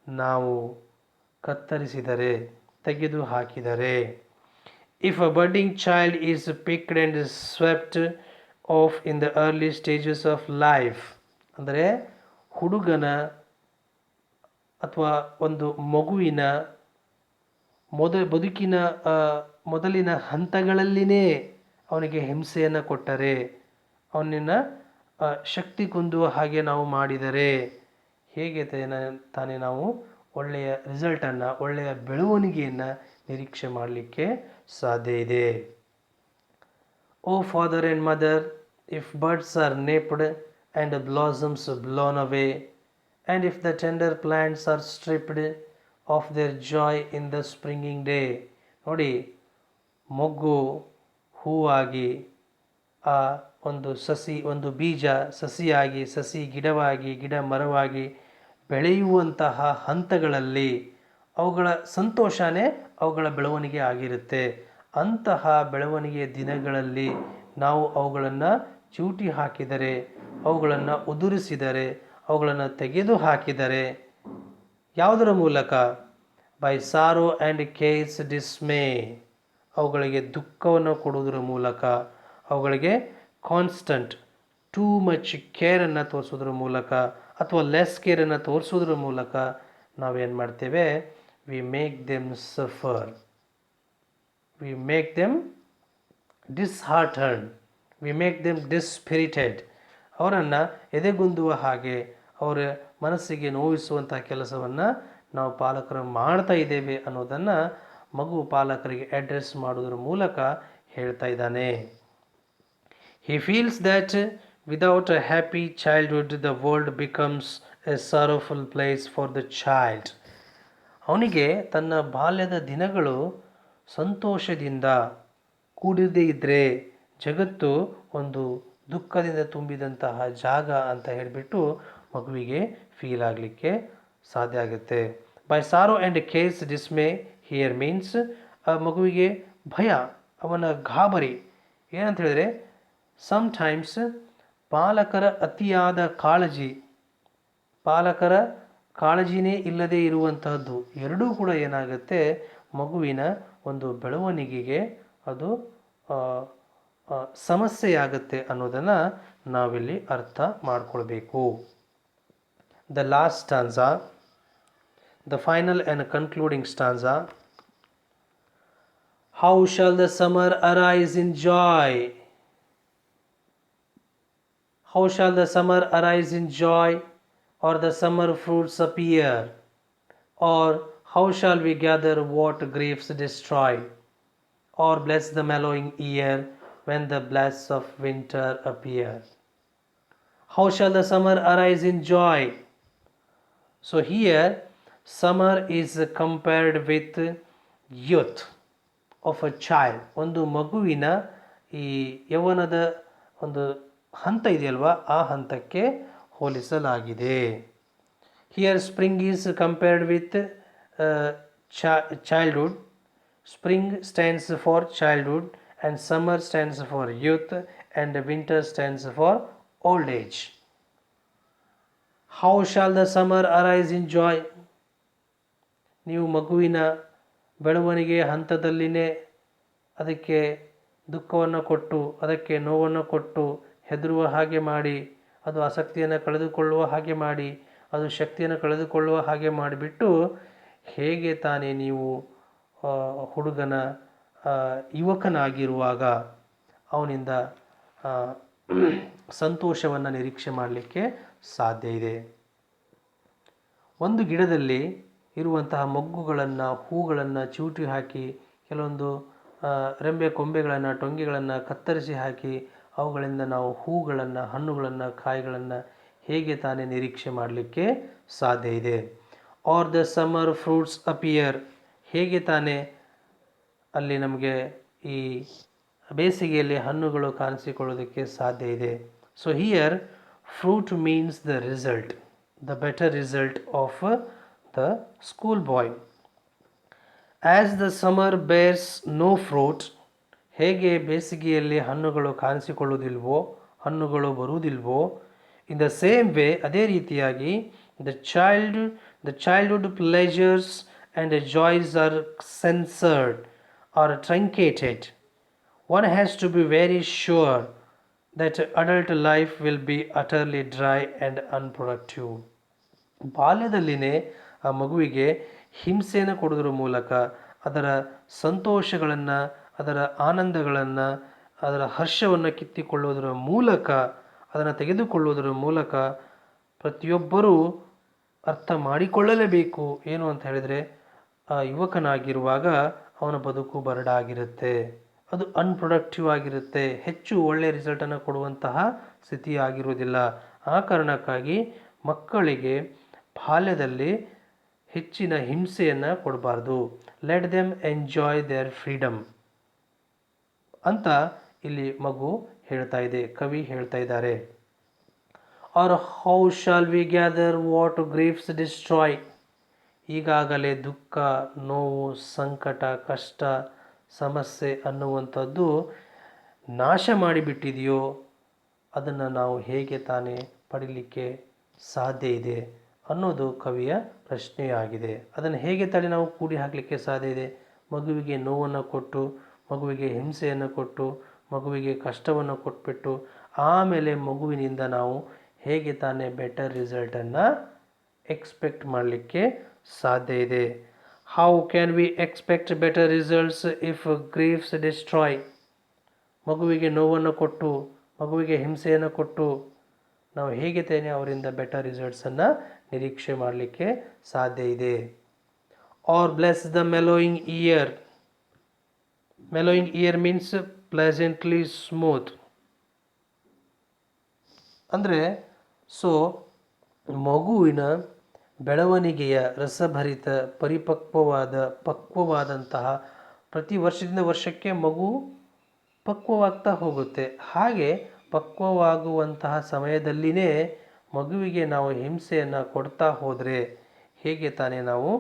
ನಾವು ಕತ್ತರಿಸಿದರೆ, ತೆಗೆದು ಹಾಕಿದರೆ. If a budding child is picked and swept off in the early stages of life, ಅಂದರೆ ಹುಡುಗನ ಅಥವಾ ಒಂದು ಮಗುವಿನ ಬದುಕಿನ ಮೊದಲಿನ ಹಂತಗಳಲ್ಲಿನೇ ಅವನಿಗೆ ಹಿಂಸೆಯನ್ನು ಕೊಟ್ಟರೆ, ಅವನನ್ನು ಶಕ್ತಿ ಕುಂದುವ ಹಾಗೆ ನಾವು ಮಾಡಿದರೆ ಹೇಗೆ ತಾನೇ ನಾವು ಒಳ್ಳೆಯ ರಿಸಲ್ಟನ್ನು, ಒಳ್ಳೆಯ ಬೆಳವಣಿಗೆಯನ್ನು ನಿರೀಕ್ಷೆ ಮಾಡಲಿಕ್ಕೆ ಸಾಧ್ಯ ಇದೆ. O father and mother, if birds are nipped and blossoms blown away and if the tender plants are stripped of their joy in the springing day. ನೋಡಿ, ಮೊಗ್ಗು ಹೂವಾಗಿ, ಆ ಒಂದು ಸಸಿ, ಒಂದು ಬೀಜ ಸಸಿಯಾಗಿ, ಸಸಿ ಗಿಡವಾಗಿ, ಗಿಡ ಮರವಾಗಿ ಬೆಳೆಯುವಂತಹ ಹಂತಗಳಲ್ಲಿ ಅವುಗಳ ಸಂತೋಷನೇ ಅವುಗಳ ಬೆಳವಣಿಗೆ ಆಗಿರುತ್ತೆ. ಅಂತಹ ಬೆಳವಣಿಗೆಯ ದಿನಗಳಲ್ಲಿ ನಾವು ಅವುಗಳನ್ನು ಚಿವುಟಿ ಹಾಕಿದರೆ, ಅವುಗಳನ್ನು ಉದುರಿಸಿದರೆ, ಅವುಗಳನ್ನು ತೆಗೆದು ಹಾಕಿದರೆ, ಯಾವುದರ ಮೂಲಕ? By sorrow and care's dismay, ಅವುಗಳಿಗೆ ದುಃಖವನ್ನು ಕೊಡುವುದರ ಮೂಲಕ, ಅವುಗಳಿಗೆ ಕಾನ್ಸ್ಟಂಟ್ ಟೂ ಮಚ್ ಕೇರನ್ನು ತೋರಿಸೋದ್ರ ಮೂಲಕ ಅಥವಾ ಲೆಸ್ ಕೇರನ್ನು ತೋರಿಸೋದ್ರ ಮೂಲಕ ನಾವೇನು ಮಾಡ್ತೇವೆ? We make them suffer, we make them disheartened, we make them dispirited. ಅವರನ್ನು ಎದೆಗುಂದುವ ಹಾಗೆ, ಅವರ ಮನಸ್ಸಿಗೆ ನೋವಿಸುವಂಥ ಕೆಲಸವನ್ನು ನಾವು ಪಾಲಕರು ಮಾಡ್ತಾ ಇದ್ದೇವೆ ಅನ್ನೋದನ್ನು ಮಗು ಪಾಲಕರಿಗೆ ಅಡ್ರೆಸ್ ಮಾಡೋದ್ರ ಮೂಲಕ ಹೇಳ್ತಾ ಇದ್ದಾನೆ. He feels that without a happy childhood the world becomes a sorrowful place for the child. ಅವನಿಗೆ ತನ್ನ ಬಾಲ್ಯದ ದಿನಗಳು ಸಂತೋಷದಿಂದ ಕೂಡದೇ ಇದ್ದರೆ ಜಗತ್ತು ಒಂದು ದುಃಖದಿಂದ ತುಂಬಿದಂತಹ ಜಾಗ ಅಂತ ಹೇಳಿಬಿಟ್ಟು ಮಗುವಿಗೆ ಫೀಲ್ ಆಗಲಿಕ್ಕೆ ಸಾಧ್ಯ ಆಗುತ್ತೆ. By sorrow and care's dismay here means, ಆ ಮಗುವಿಗೆ ಭಯ, ಅವನ ಗಾಬರಿ. ಏನಂತ ಹೇಳಿದ್ರೆ, ಸಮ್ಟೈಮ್ಸ್ ಪಾಲಕರ ಅತಿಯಾದ ಕಾಳಜಿ, ಪಾಲಕರ ಕಾಳಜಿನೇ ಇಲ್ಲದೆ ಇರುವಂತಹದ್ದು, ಎರಡೂ ಕೂಡ ಏನಾಗುತ್ತೆ, ಮಗುವಿನ ಒಂದು ಬೆಳವಣಿಗೆಗೆ ಅದು ಸಮಸ್ಯೆಯಾಗುತ್ತೆ ಅನ್ನೋದನ್ನು ನಾವಿಲ್ಲಿ ಅರ್ಥ ಮಾಡಿಕೊಳ್ಬೇಕು. The last stanza, the final and concluding stanza. How shall the summer arise in joy? How shall the summer arise in joy, or the summer fruits appear? Or how shall we gather what griefs destroy, or bless the mellowing year when the blasts of winter appear? How shall the summer arise in joy? So here summer is compared with youth of a child. ಒಂದು ಮಗುವಿನ ಈ ಯೌವನದ ಒಂದು ಹಂತ ಇದೆಯಲ್ವಾ ಆ ಹಂತಕ್ಕೆ ಹೋಲಿಸಲಾಗಿದೆ. Here spring is compared with childhood. Spring stands for childhood and summer stands for youth and winter stands for old age. How shall the summer arise in joy? ನೀವು ಮಗುವಿನ ಬೆಳವಣಿಗೆ ಹಂತದಲ್ಲಿನೇ ಅದಕ್ಕೆ ದುಃಖವನ್ನು ಕೊಟ್ಟು ಅದಕ್ಕೆ ನೋವನ್ನು ಕೊಟ್ಟು ಹೆದರುವ ಹಾಗೆ ಮಾಡಿ ಅದು ಆಸಕ್ತಿಯನ್ನು ಕಳೆದುಕೊಳ್ಳುವ ಹಾಗೆ ಮಾಡಿ ಅದು ಶಕ್ತಿಯನ್ನು ಕಳೆದುಕೊಳ್ಳುವ ಹಾಗೆ ಮಾಡಿಬಿಟ್ಟು ಹೇಗೆ ತಾನೇ ನೀವು ಹುಡುಗನ ಯುವಕನಾಗಿರುವಾಗ ಅವನಿಂದ ಸಂತೋಷವನ್ನು ನಿರೀಕ್ಷೆ ಮಾಡಲಿಕ್ಕೆ ಸಾಧ್ಯ ಇದೆ. ಒಂದು ಗಿಡದಲ್ಲಿ ಇರುವಂತಹ ಮೊಗ್ಗುಗಳನ್ನು ಹೂಗಳನ್ನು ಚಿವುಟಿ ಹಾಕಿ ಕೆಲವೊಂದು ರೆಂಬೆ ಕೊಂಬೆಗಳನ್ನು ಟೊಂಗೆಗಳನ್ನು ಕತ್ತರಿಸಿ ಹಾಕಿ ಅವುಗಳಿಂದ ನಾವು ಹೂಗಳನ್ನು ಹಣ್ಣುಗಳನ್ನು ಕಾಯಿಗಳನ್ನು ಹೇಗೆ ತಾನೇ ನಿರೀಕ್ಷೆ ಮಾಡಲಿಕ್ಕೆ ಸಾಧ್ಯ ಇದೆ. Are the summer fruits appear, ಹೇಗೆ ತಾನೇ ಅಲ್ಲಿ ನಮಗೆ ಈ ಬೇಸಿಗೆಯಲ್ಲಿ ಹಣ್ಣುಗಳು ಕಾಣಿಸಿಕೊಳ್ಳೋದಕ್ಕೆ ಸಾಧ್ಯ ಇದೆ. So here fruit means the result, the better result of the school boy. As the summer bears no fruit, ಹೇಗೆ ಬೇಸಿಗೆಯಲ್ಲಿ ಹಣ್ಣುಗಳು ಕಾಣಿಸಿಕೊಳ್ಳುವುದಿಲ್ವೋ ಹಣ್ಣುಗಳು ಬರುವುದಿಲ್ವೋ, ಇನ್ ದ ಸೇಮ್ ವೇ ಅದೇ ರೀತಿಯಾಗಿ the childhood pleasures and joys are censored or truncated. One has to be very sure that adult life will be utterly dry and unproductive. ಬಾಲ್ಯದಲ್ಲಿನೇ ಆ ಮಗುವಿಗೆ ಹಿಂಸೆಯನ್ನು ಕೊಡೋದ್ರ ಮೂಲಕ ಅದರ ಸಂತೋಷಗಳನ್ನು ಅದರ ಆನಂದಗಳನ್ನು ಅದರ ಹರ್ಷವನ್ನು ಕಿತ್ತಿಕೊಳ್ಳುವುದರ ಮೂಲಕ ಅದನ್ನು ತೆಗೆದುಕೊಳ್ಳುವುದರ ಮೂಲಕ ಪ್ರತಿಯೊಬ್ಬರೂ ಅರ್ಥ ಮಾಡಿಕೊಳ್ಳಲೇಬೇಕು. ಏನು ಅಂತ ಹೇಳಿದರೆ ಆ ಯುವಕನಾಗಿರುವಾಗ ಅವನ ಬದುಕು ಬರಡಾಗಿರುತ್ತೆ, ಅದು ಅನ್ಪ್ರೊಡಕ್ಟಿವ್ ಆಗಿರುತ್ತೆ, ಹೆಚ್ಚು ಒಳ್ಳೆಯ ರಿಸಲ್ಟನ್ನು ಕೊಡುವಂತಹ ಸ್ಥಿತಿ ಆಗಿರುವುದಿಲ್ಲ. ಆ ಕಾರಣಕ್ಕಾಗಿ ಮಕ್ಕಳಿಗೆ ಬಾಲ್ಯದಲ್ಲಿ ಹೆಚ್ಚಿನ ಹಿಂಸೆಯನ್ನು ಕೊಡಬಾರ್ದು. Let them enjoy their freedom ಅಂತ ಇಲ್ಲಿ ಮಗು ಹೇಳ್ತಾ ಇದೆ, ಕವಿ ಹೇಳ್ತಾ ಇದ್ದಾರೆ. Or how shall we gather what griefs destroy, ಈಗಾಗಲೇ ದುಃಖ ನೋವು ಸಂಕಟ ಕಷ್ಟ ಸಮಸ್ಯೆ ಅನ್ನುವಂಥದ್ದು ನಾಶ ಮಾಡಿಬಿಟ್ಟಿದೆಯೋ ಅದನ್ನು ನಾವು ಹೇಗೆ ತಾನೇ ಪಡೀಲಿಕ್ಕೆ ಸಾಧ್ಯ ಇದೆ ಅನ್ನೋದು ಕವಿಯ ಪ್ರಶ್ನೆಯಾಗಿದೆ. ಅದನ್ನು ಹೇಗೆ ತಾನೇ ನಾವು ಕೂಡಿ ಹಾಕಲಿಕ್ಕೆ ಸಾಧ್ಯ ಇದೆ? ಮಗುವಿಗೆ ನೋವನ್ನು ಕೊಟ್ಟು ಮಗುವಿಗೆ ಹಿಂಸೆಯನ್ನು ಕೊಟ್ಟು ಮಗುವಿಗೆ ಕಷ್ಟವನ್ನು ಕೊಟ್ಬಿಟ್ಟು ಆಮೇಲೆ ಮಗುವಿನಿಂದ ನಾವು ಹೇಗೆ ತಾನೇ ಬೆಟರ್ ರಿಸಲ್ಟನ್ನು ಎಕ್ಸ್ಪೆಕ್ಟ್ ಮಾಡಲಿಕ್ಕೆ ಸಾಧ್ಯ ಇದೆ? How can we expect better results if griefs destroy, ಮಗುವಿಗೆ ನೋವನ್ನು ಕೊಟ್ಟು ಮಗುವಿಗೆ ಹಿಂಸೆಯನ್ನು ಕೊಟ್ಟು ನಾವು ಹೇಗೆ ತಾನೇ ಅವರಿಂದ ಬೆಟರ್ ರಿಸಲ್ಟ್ಸನ್ನು ನಿರೀಕ್ಷೆ ಮಾಡಲಿಕ್ಕೆ ಸಾಧ್ಯ ಇದೆ? Or bless the mellowing year, mellowing year means pleasantly smooth ಅಂದರೆ ಸೊ ಮಗುವಿನ ಬೆಳವಣಿಗೆಯ ರಸಭರಿತ ಪಕ್ವವಾದಂತಹ ಪ್ರತಿ ವರ್ಷದಿಂದ ವರ್ಷಕ್ಕೆ ಮಗು ಪಕ್ವವಾಗ್ತಾ ಹೋಗುತ್ತೆ. ಹಾಗೆ ಪಕ್ವವಾಗುವಂತಹ ಸಮಯದಲ್ಲಿನೇ ಮಗುವಿಗೆ ನಾವು ಹಿಂಸೆಯನ್ನು ಕೊಡ್ತಾ ಹೋದರೆ ಹೇಗೆ ತಾನೇ ನಾವು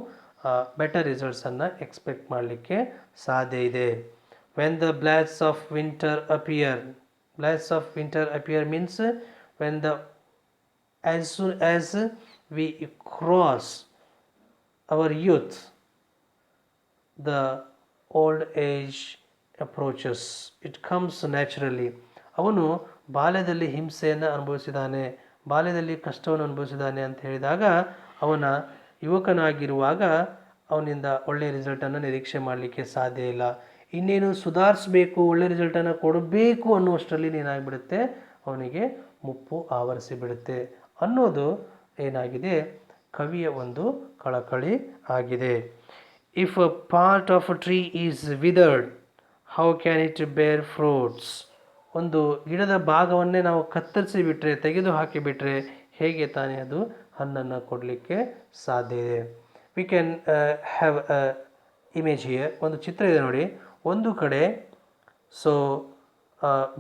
ಬೆಟರ್ ರಿಸಲ್ಟ್ಸನ್ನು ಎಕ್ಸ್ಪೆಕ್ಟ್ ಮಾಡಲಿಕ್ಕೆ ಸಾಧ್ಯ ಇದೆ? When the blasts of winter appear, blasts of winter appear means when the as soon as we cross our youth, the old age approaches. It comes naturally. ಅವನು ಬಾಲ್ಯದಲ್ಲಿ ಹಿಂಸೆಯನ್ನು ಅನುಭವಿಸಿದ್ದಾನೆ, ಬಾಲ್ಯದಲ್ಲಿ ಕಷ್ಟವನ್ನು ಅನುಭವಿಸಿದ್ದಾನೆ ಅಂತ ಹೇಳಿದಾಗ ಅವನ ಯುವಕನಾಗಿರುವಾಗ ಅವನಿಂದ ಒಳ್ಳೆಯ ರಿಸಲ್ಟನ್ನು ನಿರೀಕ್ಷೆ ಮಾಡಲಿಕ್ಕೆ ಸಾಧ್ಯ ಇಲ್ಲ. ಇನ್ನೇನು ಸುಧಾರಿಸಬೇಕು, ಒಳ್ಳೆಯ ರಿಸಲ್ಟನ್ನು ಕೊಡಬೇಕು ಅನ್ನುವಷ್ಟರಲ್ಲಿ ಏನಾಗಿಬಿಡುತ್ತೆ, ಅವನಿಗೆ ಮುಪ್ಪು ಆವರಿಸಿಬಿಡುತ್ತೆ ಅನ್ನೋದು ಏನಾಗಿದೆ ಕವಿಯ ಒಂದು ಕಳಕಳಿ ಆಗಿದೆ. If a part of a tree is withered how can it bear fruits, ಒಂದು ಗಿಡದ ಭಾಗವನ್ನೇ ನಾವು ಕತ್ತರಿಸಿ ಬಿಟ್ಟರೆ ತೆಗೆದು ಹಾಕಿಬಿಟ್ರೆ ಹೇಗೆ ತಾನೇ ಅದು ಹಣ್ಣನ್ನು ಕೊಡಲಿಕ್ಕೆ ಸಾಧ್ಯ ಇದೆ? V can have a image here, ಒಂದು ಚಿತ್ರ ಇದೆ ನೋಡಿ. ಒಂದು ಕಡೆ ಸೊ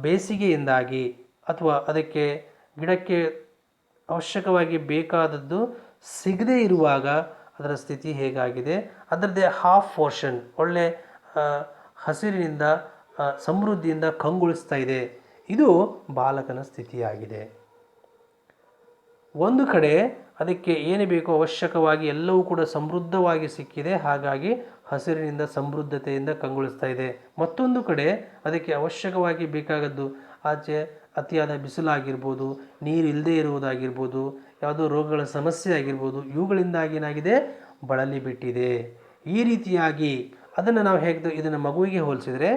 ಬೇಸಿಗೆಯಿಂದಾಗಿ ಅಥವಾ ಅದಕ್ಕೆ ಗಿಡಕ್ಕೆ ಅವಶ್ಯಕವಾಗಿ ಬೇಕಾದದ್ದು ಸಿಗದೇ ಇರುವಾಗ ಅದರ ಸ್ಥಿತಿ ಹೇಗಾಗಿದೆ, ಅದರದ್ದೇ ಹಾಫ್ ಪೋರ್ಷನ್ ಒಳ್ಳೆ ಹಸಿರಿನಿಂದ ಸಮೃದ್ಧಿಯಿಂದ ಕಂಗೊಳಿಸ್ತಾ ಇದೆ. ಇದು ಬಾಲಕನ ಸ್ಥಿತಿಯಾಗಿದೆ. ಒಂದು ಕಡೆ ಅದಕ್ಕೆ ಏನು ಬೇಕೋ ಅವಶ್ಯಕವಾಗಿ ಎಲ್ಲವೂ ಕೂಡ ಸಮೃದ್ಧವಾಗಿ ಸಿಕ್ಕಿದೆ, ಹಾಗಾಗಿ ಹಸಿರಿನಿಂದ ಸಮೃದ್ಧತೆಯಿಂದ ಕಂಗೊಳಿಸ್ತಾ ಇದೆ. ಮತ್ತೊಂದು ಕಡೆ ಅದಕ್ಕೆ ಅವಶ್ಯಕವಾಗಿ ಬೇಕಾಗದ್ದು ಆಚೆ ಅತಿಯಾದ ಬಿಸಿಲಾಗಿರ್ಬೋದು, ನೀರು ಇಲ್ಲದೇ ಇರುವುದಾಗಿರ್ಬೋದು, ಯಾವುದೋ ರೋಗಗಳ ಸಮಸ್ಯೆ ಆಗಿರ್ಬೋದು, ಇವುಗಳಿಂದಾಗಿ ಏನಾಗಿದೆ, ಬಳಲಿ ಬಿಟ್ಟಿದೆ. ಈ ರೀತಿಯಾಗಿ ಅದನ್ನು ನಾವು ಹೇಗೆ ಇದನ್ನು ಮಗುವಿಗೆ ಹೋಲಿಸಿದರೆ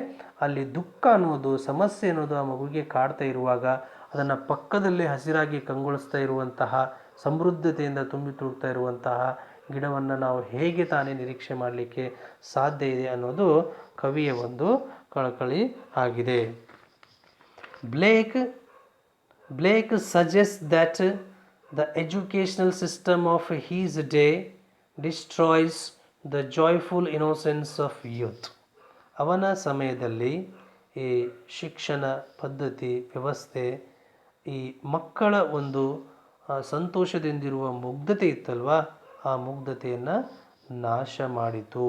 ಅಲ್ಲಿ ದುಃಖ ಅನ್ನೋದು, ಸಮಸ್ಯೆ ಅನ್ನೋದು ಆ ಮಗುವಿಗೆ ಕಾಡ್ತಾ ಇರುವಾಗ ಅದನ್ನು ಪಕ್ಕದಲ್ಲೇ ಹಸಿರಾಗಿ ಕಂಗೊಳಿಸ್ತಾ ಇರುವಂತಹ ಸಮೃದ್ಧತೆಯಿಂದ ತುಂಬಿ ತುಳುಕ್ತಾ ಇರುವಂತಹ ಗಿಡವನ್ನು ನಾವು ಹೇಗೆ ತಾನೇ ನಿರೀಕ್ಷೆ ಮಾಡಲಿಕ್ಕೆ ಸಾಧ್ಯ ಇದೆ ಅನ್ನೋದು ಕವಿಯ ಒಂದು ಕಳಕಳಿ ಆಗಿದೆ. Blake suggests that the educational system of his day destroys the joyful innocence of youth. ಅವನ ಸಮಯದಲ್ಲಿ ಈ ಶಿಕ್ಷಣ ಪದ್ಧತಿ ವ್ಯವಸ್ಥೆ ಈ ಮಕ್ಕಳ ಒಂದು ಸಂತೋಷದಿಂದಿರುವ ಮುಗ್ಧತೆ ಇತ್ತಲ್ವಾ, ಆ ಮುಗ್ಧತೆಯನ್ನು ನಾಶ ಮಾಡಿತು.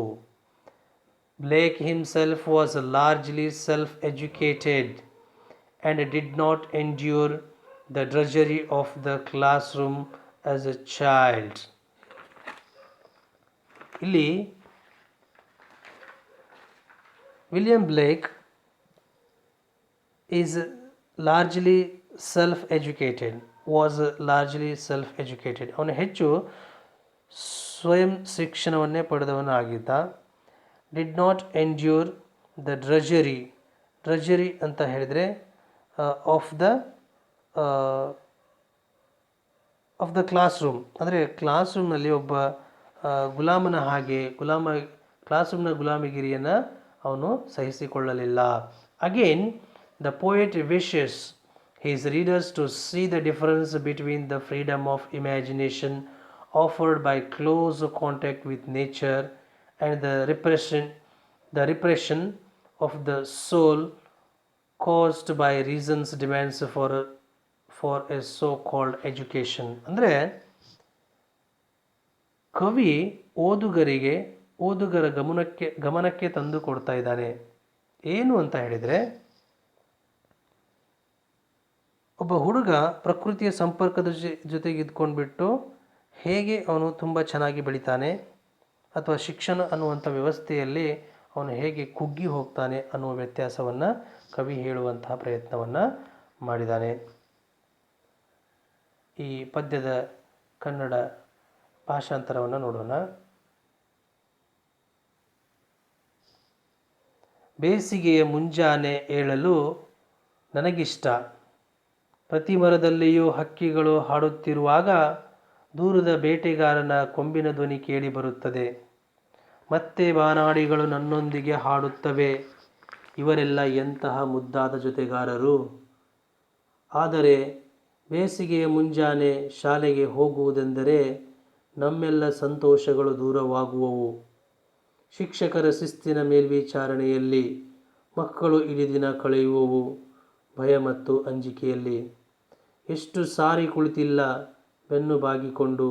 Blake himself was largely self-educated and did not endure the drudgery of the classroom as a child. ಇಲ್ಲಿ William Blake is largely self educated ಅವನು ಹೆಚ್ಚು ಸ್ವಯಂ ಶಿಕ್ಷಣವನ್ನೇ ಪಡೆದವನಾಗಿದ್ದ. Did not endure the drudgery ಅಂತ ಹೇಳಿದರೆ ಆಫ್ ದ ಕ್ಲಾಸ್ ರೂಮ್, ಅಂದರೆ ಕ್ಲಾಸ್ ರೂಮ್ನಲ್ಲಿ ಒಬ್ಬ ಗುಲಾಮನ ಹಾಗೆ ಕ್ಲಾಸ್ ರೂಮ್ನ ಗುಲಾಮಗಿರಿಯನ್ನು ಅವನು ಸಹಿಸಿಕೊಳ್ಳಲಿಲ್ಲ. Again the poet wishes his readers to see the difference between the freedom of imagination offered by close contact with nature and the repression of the soul caused by reason's demands for a so-called education. ಅಂದರೆ ಕವಿ ಓದುಗರ ಗಮನಕ್ಕೆ ತಂದು ಕೊಡ್ತಾ ಇದ್ದಾನೆ. ಏನು ಅಂತ ಹೇಳಿದರೆ, ಒಬ್ಬ ಹುಡುಗ ಪ್ರಕೃತಿಯ ಸಂಪರ್ಕದ ಜೊತೆಗೆ ಇದ್ಕೊಂಡ್ಬಿಟ್ಟು ಹೇಗೆ ಅವನು ತುಂಬ ಚೆನ್ನಾಗಿ ಬೆಳಿತಾನೆ, ಅಥವಾ ಶಿಕ್ಷಣ ಅನ್ನುವಂಥ ವ್ಯವಸ್ಥೆಯಲ್ಲಿ ಅವನು ಹೇಗೆ ಕುಗ್ಗಿ ಹೋಗ್ತಾನೆ ಅನ್ನುವ ವ್ಯತ್ಯಾಸವನ್ನು ಕವಿ ಹೇಳುವಂತಹ ಪ್ರಯತ್ನವನ್ನು ಮಾಡಿದ್ದಾನೆ. ಈ ಪದ್ಯದ ಕನ್ನಡ ಭಾಷಾಂತರವನ್ನು ನೋಡೋಣ. ಬೇಸಿಗೆಯ ಮುಂಜಾನೆ ಏಳಲು ನನಗಿಷ್ಟ. ಪ್ರತಿ ಮರದಲ್ಲಿಯೂ ಹಕ್ಕಿಗಳು ಹಾಡುತ್ತಿರುವಾಗ ದೂರದ ಬೇಟೆಗಾರನ ಕೊಂಬಿನ ಧ್ವನಿ ಕೇಳಿ ಬರುತ್ತದೆ. ಮತ್ತೆ ಬಾನಾಡಿಗಳು ನನ್ನೊಂದಿಗೆ ಹಾಡುತ್ತವೆ. ಇವರೆಲ್ಲ ಎಂತಹ ಮುದ್ದಾದ ಜೊತೆಗಾರರು. ಆದರೆ ಬೇಸಿಗೆಯ ಮುಂಜಾನೆ ಶಾಲೆಗೆ ಹೋಗುವುದೆಂದರೆ ನಮ್ಮೆಲ್ಲ ಸಂತೋಷಗಳು ದೂರವಾಗುವವು. ಶಿಕ್ಷಕರ ಶಿಸ್ತಿನ ಮೇಲ್ವಿಚಾರಣೆಯಲ್ಲಿ ಮಕ್ಕಳು ಇಡೀ ದಿನ ಕಳೆಯುವವು ಭಯ ಮತ್ತು ಅಂಜಿಕೆಯಲ್ಲಿ. ಎಷ್ಟು ಸಾರಿ ಕುಳಿತಿಲ್ಲ ಬೆನ್ನು ಬಾಗಿಕೊಂಡು,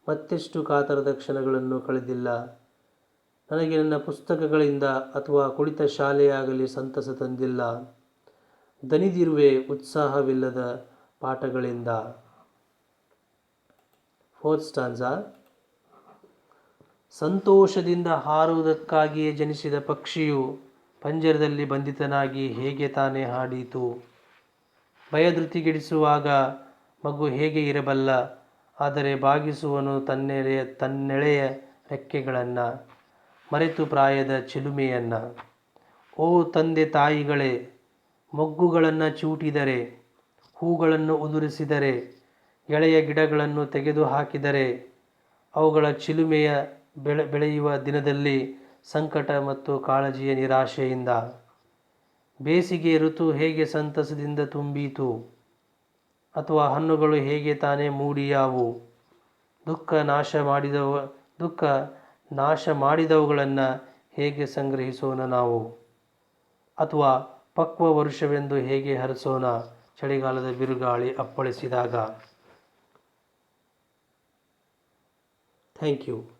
ಮತ್ತೆಷ್ಟು ಕಾತರದ ಕ್ಷಣಗಳನ್ನು ಕಳೆದಿಲ್ಲ. ನನಗೆ ನನ್ನ ಪುಸ್ತಕಗಳಿಂದ ಅಥವಾ ಕುಳಿತ ಶಾಲೆಯಾಗಲಿ ಸಂತಸ ತಂದಿಲ್ಲ. ದನಿದಿರುವೆ ಉತ್ಸಾಹವಿಲ್ಲದ ಪಾಠಗಳಿಂದ. Fourth stanza. ಸಂತೋಷದಿಂದ ಹಾರುವುದಕ್ಕಾಗಿಯೇ ಜನಿಸಿದ ಪಕ್ಷಿಯು ಪಂಜರದಲ್ಲಿ ಬಂಧಿತನಾಗಿ ಹೇಗೆ ತಾನೇ ಹಾಡೀತು. ಭಯಧೃತಿಗೆಡಿಸುವಾಗ ಮಗು ಹೇಗೆ ಇರಬಲ್ಲ, ಆದರೆ ಬಾಗಿಸುವನು ತನ್ನೆಳೆಯ ರೆಕ್ಕೆಗಳನ್ನು, ಮರೆತು ಪ್ರಾಯದ ಚಿಲುಮೆಯನ್ನು. ಓ ತಂದೆ ತಾಯಿಗಳೇ, ಮೊಗ್ಗುಗಳನ್ನು ಚೂಟಿದರೆ, ಹೂಗಳನ್ನು ಉದುರಿಸಿದರೆ, ಎಳೆಯ ಗಿಡಗಳನ್ನು ತೆಗೆದು ಹಾಕಿದರೆ, ಅವುಗಳ ಚಿಲುಮೆಯ ಬೆಳೆಯುವ ದಿನದಲ್ಲಿ ಸಂಕಟ ಮತ್ತು ಕಾಳಜಿಯ ನಿರಾಶೆಯಿಂದ. ಬೇಸಿಗೆ ಋತು ಹೇಗೆ ಸಂತಸದಿಂದ ತುಂಬೀತು, ಅಥವಾ ಹಣ್ಣುಗಳು ಹೇಗೆ ತಾನೇ ಮೂಡಿಯಾವು. ದುಃಖ ನಾಶ ಮಾಡಿದವುಗಳನ್ನು ಹೇಗೆ ಸಂಗ್ರಹಿಸೋಣ ನಾವು, ಅಥವಾ ಪಕ್ವ ವರುಷವೆಂದು ಹೇಗೆ ಹರಸೋಣ ಚಳಿಗಾಲದ ಬಿರುಗಾಳಿ ಅಪ್ಪಳಿಸಿದಾಗ. Thank you.